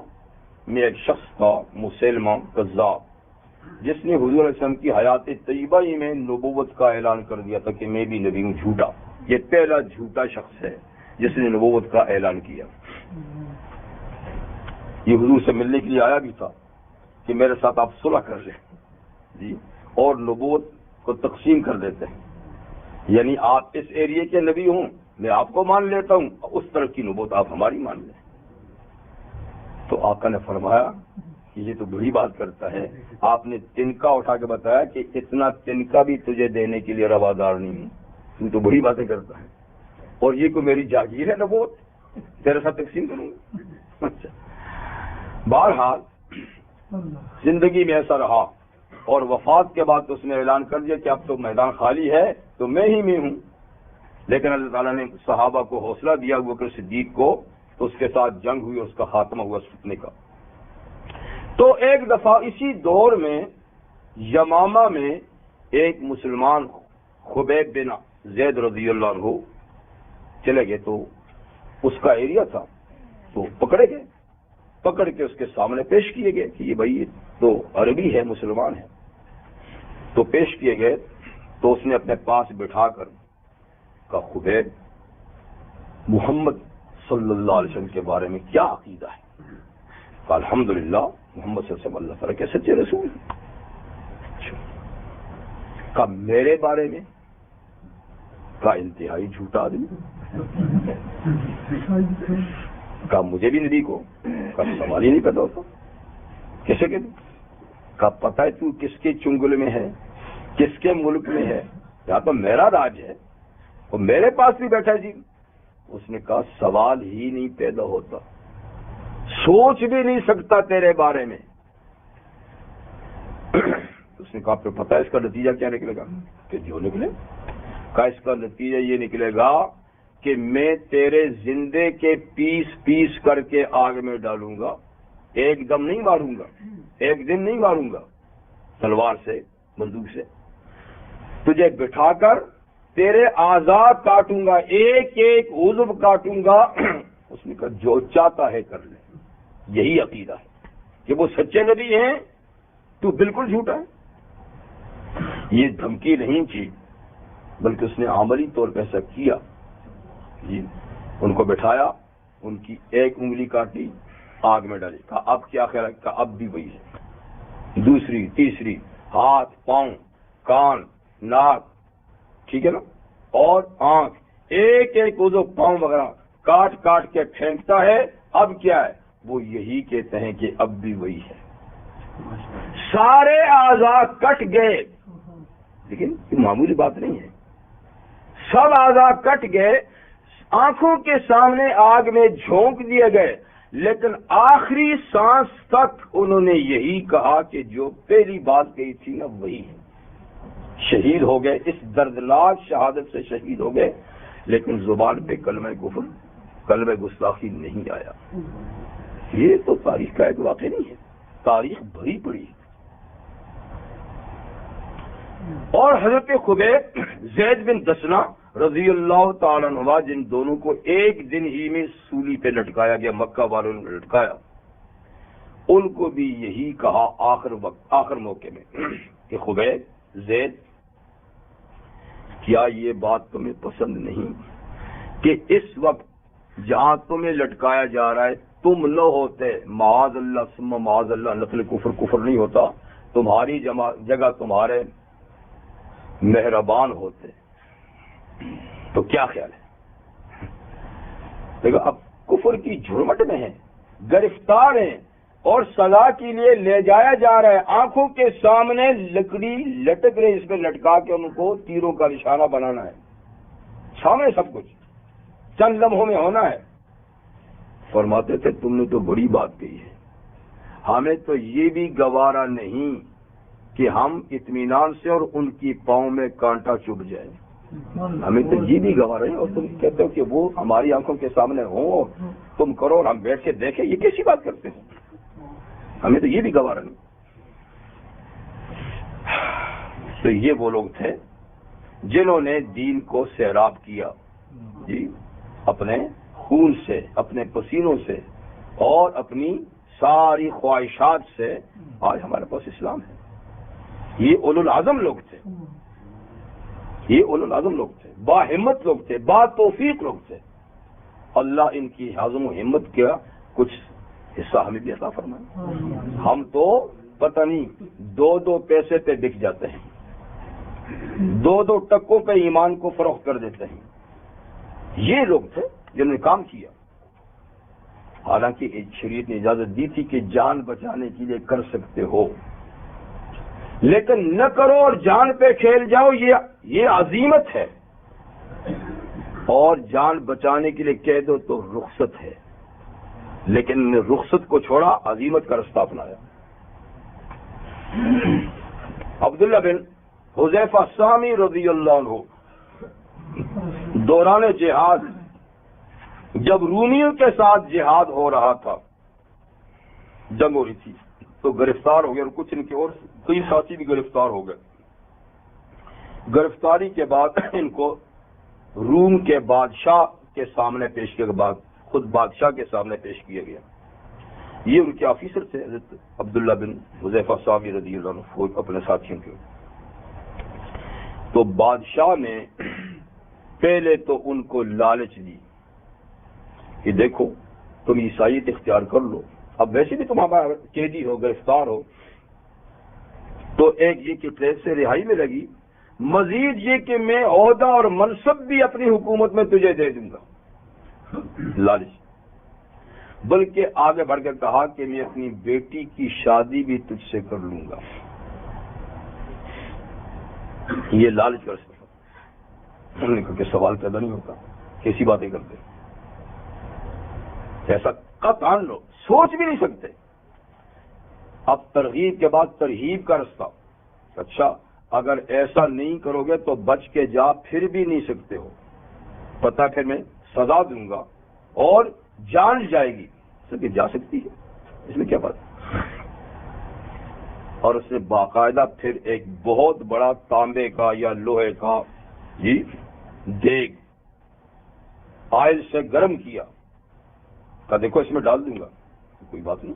میں ایک شخص تھا مسیلمہ کذاب، جس نے حضور علیہ السلام کی حیات طیبہ ہی میں نبوت کا اعلان کر دیا تھا کہ میں بھی نبی ہوں. جھوٹا، یہ پہلا جھوٹا شخص ہے جس نے نبوت کا اعلان کیا. یہ حضور سے ملنے کے لیے آیا بھی تھا کہ میرے ساتھ آپ صلح کر لیں جی، اور نبوت کو تقسیم کر دیتے ہیں، یعنی آپ اس ایریے کے نبی ہوں، میں آپ کو مان لیتا ہوں، اس طرح کی نبوت آپ ہماری مان لیں. تو آقا نے فرمایا کہ یہ تو بڑی بات کرتا ہے. آپ نے تنکا اٹھا کے بتایا کہ اتنا تنکا بھی تجھے دینے کے لیے روادار نہیں ہوں، تو تو بڑی باتیں کرتا ہے، اور یہ کوئی میری جاگیر ہے نبوت تیرے ساتھ تقسیم کروں گا. اچھا، بہرحال زندگی میں ایسا رہا، اور وفات کے بعد اس نے اعلان کر دیا کہ اب تو میدان خالی ہے تو میں ہی میں ہوں. لیکن اللہ تعالیٰ نے صحابہ کو حوصلہ دیا، ابوبکر صدیق کو، تو اس کے ساتھ جنگ ہوئی، اس کا خاتمہ ہوا فتنے کا. تو ایک دفعہ اسی دور میں یمامہ میں ایک مسلمان خبیب بن زید رضی اللہ عنہ چلے گئے، تو اس کا ایریا تھا، تو پکڑے گئے، پکڑ کے اس کے سامنے پیش کیے گئے کہ یہ بھائی تو عربی ہے، مسلمان ہے. تو پیش کیے گئے تو اس نے اپنے پاس بٹھا کر کہا خبیب، محمد صلی اللہ علیہ وسلم کے بارے میں کیا عقیدہ ہے؟ کہا الحمدللہ محمد صلی اللہ علیہ وسلم اللہ تعالیٰ کے سچے رسول ہیں. کہا میرے بارے میں؟ کہا انتہائی جھوٹا آدمی. کہا مجھے بھی نبی کو؟ کہا سوال ہی نہیں پیدا ہوتا. کیسے کہ کہا پتہ ہے تو کس کے چنگل میں ہے، کس کے ملک میں ہے؟ یہاں تو میرا راج ہے اور میرے پاس بھی بیٹھا جی. اس نے کہا سوال ہی نہیں پیدا ہوتا، سوچ بھی نہیں سکتا تیرے بارے میں. اس نے کہا پھر پتہ ہے اس کا نتیجہ کیا نکلے گا؟ کہ جو نکلے. کہا اس کا نتیجہ یہ نکلے گا کہ میں تیرے زندے کے پیس پیس کر کے آگ میں ڈالوں گا، ایک دم نہیں ماروں گا، ایک دن نہیں ماروں گا، تلوار سے، بندوق سے تجھے بٹھا کر تیرے اعضاء کاٹوں گا، ایک ایک عضو کاٹوں گا. اس نے کہا جو چاہتا ہے کر لے. یہی عقیدہ ہے کہ وہ سچے نبی ہیں، تو بالکل جھوٹا ہے. یہ دھمکی نہیں تھی، بلکہ اس نے عملی طور پہ ایسا کیا جی. ان کو بٹھایا، ان کی ایک انگلی کاٹی، آگ میں ڈالی. کہا اب کیا خیال ہے؟ کہا اب بھی وہی ہے. دوسری، تیسری، ہاتھ، پاؤں، کان، ناک، ٹھیک ہے نا، اور آنکھ، ایک ایک عضو، پاؤں وغیرہ کاٹ کاٹ کے پھینکتا ہے. اب کیا ہے؟ وہ یہی کہتے ہیں کہ اب بھی وہی ہے. سارے اعضاء کٹ گئے، لیکن یہ معمولی بات نہیں ہے. سب اعضاء کٹ گئے، آنکھوں کے سامنے آگ میں جھونک دیے گئے، لیکن آخری سانس تک انہوں نے یہی کہا کہ جو پہلی بات کہی تھی نا وہی ہے. شہید ہو گئے، اس دردناک شہادت سے شہید ہو گئے، لیکن زبان پہ کلمہ کفر، کلمہ گستاخی نہیں آیا. یہ تو تاریخ کا ایک واقعہ نہیں ہے، تاریخ بھری پڑی ہے. اور حضرت خبیب زید بن دسنا رضی اللہ تعالیٰ عنہ، جن دونوں کو ایک دن ہی میں سولی پہ لٹکایا گیا، مکہ والوں نے لٹکایا، ان کو بھی یہی کہا آخر موقع میں کہ خبیب، زید، کیا یہ بات تمہیں پسند نہیں کہ اس وقت جہاں تمہیں لٹکایا جا رہا ہے تم نہ ہوتے، معاذ اللہ ثم معاذ اللہ، نقل کفر نہیں ہوتا، تمہاری جگہ تمہارے مہربان ہوتے، تو کیا خیال ہے؟ دیکھو اب کفر کی جھرمٹ میں ہیں، گرفتار ہیں، اور سزا کے لیے لے جایا جا رہا ہے. آنکھوں کے سامنے لکڑی لٹک رہی، اس میں لٹکا کے ان کو تیروں کا نشانہ بنانا ہے، سامنے سب کچھ چند لمحوں میں ہونا ہے. فرماتے تھے تم نے تو بڑی بات کہی ہے، ہمیں تو یہ بھی گوارا نہیں کہ ہم اطمینان سے اور ان کی پاؤں میں کانٹا چبھ جائے. ہمیں تو یہ بھی گوارا ہے، اور تم کہتے ہو کہ وہ ہماری آنکھوں کے سامنے ہوں، تم کرو اور ہم بیٹھ کے دیکھیں. یہ کیسی بات کرتے ہیں؟ ہمیں تو یہ بھی گوارا نہیں. تو یہ وہ لوگ تھے جنہوں نے دین کو سیراب کیا جی، اپنے خون سے، اپنے پسینوں سے اور اپنی ساری خواہشات سے. آج ہمارے پاس اسلام ہے. یہ اولو العزم لوگ تھے، یہ اولو العزم لوگ تھے، با ہمت لوگ تھے، با توفیق لوگ تھے. اللہ ان کی عزم و ہمت کا کچھ حصہ ہمیں بھی عطا فرمائے. ہم تو پتہ نہیں 2 پیسے پہ بک جاتے ہیں، 2 ٹکوں پہ ایمان کو فروخت کر دیتے ہیں. یہ لوگ تھے جنہوں نے کام کیا. حالانکہ شریعت نے اجازت دی تھی کہ جان بچانے کے لیے کر سکتے ہو، لیکن نہ کرو اور جان پہ کھیل جاؤ، یہ عزیمت ہے. اور جان بچانے کے لیے کہہ دو تو رخصت ہے، لیکن رخصت کو چھوڑا، عزیمت کا رستہ اپنایا. عبداللہ بن حذیفہ سامی رضی اللہ عنہ دوران جہاد، جب رومیوں کے ساتھ جہاد ہو رہا تھا، جنگ ہو رہی تھی، تو گرفتار ہو گئے، اور کچھ ان کے اور کئی ساتھی بھی گرفتار ہو گئے. گرفتاری کے بعد ان کو روم کے بادشاہ کے سامنے پیش کیا، بعد خود بادشاہ کے سامنے پیش کیا گیا. یہ ان کے آفیسر تھے حضرت عبداللہ بن حذیفہ صحابی رضی اللہ عنہ، اپنے ساتھیوں کے. تو بادشاہ نے پہلے تو ان کو لالچ دی کہ دیکھو تم عیسائیت اختیار کر لو، اب ویسے بھی تم ہمارا قیدی ہو، گرفتار ہو، تو ایک یہ کہ قید سے رہائی میں لگی، مزید یہ کہ میں عہدہ اور منصب بھی اپنی حکومت میں تجھے دے دوں گا. لالچ. بلکہ آگے بڑھ کر کہا کہ میں اپنی بیٹی کی شادی بھی تجھ سے کر لوں گا. یہ لالچ کر سکتا. انہوں نے کہا کہ سوال پیدا نہیں ہوتا، کیسی باتیں کرتے، ایسا قطعا لو سوچ بھی نہیں سکتے. اب ترغیب کے بعد ترہیب کا رستہ. اچھا اگر ایسا نہیں کرو گے تو بچ کے جا پھر بھی نہیں سکتے ہو، پتہ پھر میں سزا دوں گا اور جان جائے گی. کہ جا سکتی ہے، اس میں کیا بات. اور اس نے باقاعدہ پھر ایک بہت بڑا تانبے کا یا لوہے کا جی دیگ آئل سے گرم کیا، کہا دیکھو اس میں ڈال دوں گا، کوئی بات نہیں.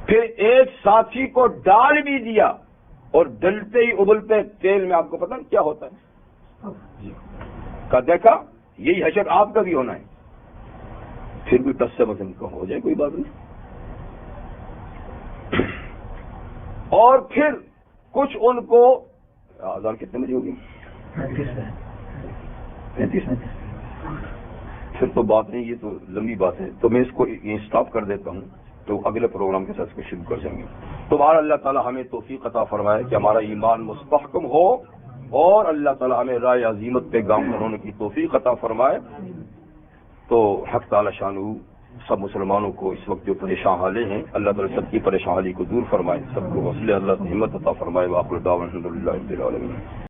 پھر ایک ساتھی کو ڈال بھی دیا، اور ڈلتے ہی ابلتے تیل میں آپ کو پتہ کیا ہوتا ہے، کہا دیکھا یہی حشر آپ کا بھی ہونا ہے. پھر بھی ٹس سے وزن کا ہو جائے، کوئی بات نہیں. اور پھر کچھ ان کو آزار کتنے بجے ہوگی، 35. پھر تو بات نہیں، یہ تو لمبی بات ہے، تو میں اس کو اسٹاپ کر دیتا ہوں، تو اگلے پروگرام کے ساتھ اس کو شروع کر جائیں گے. تو بہر اللہ تعالی ہمیں توفیق عطا فرمائے کہ ہمارا ایمان مستحکم ہو، اور اللہ تعالی ہمیں رائے عظیمت پہ گامزن ہونے کی توفیق عطا فرمائے. تو حق تعالی شانہ سب مسلمانوں کو اس وقت جو پریشان حالے ہیں، اللہ تعالی سب کی پریشان حالی کو دور فرمائے، سب کو وصل اللہ سے ہمت عطا فرمائے. وآخر دعوانا الحمدللہ رب العالمین.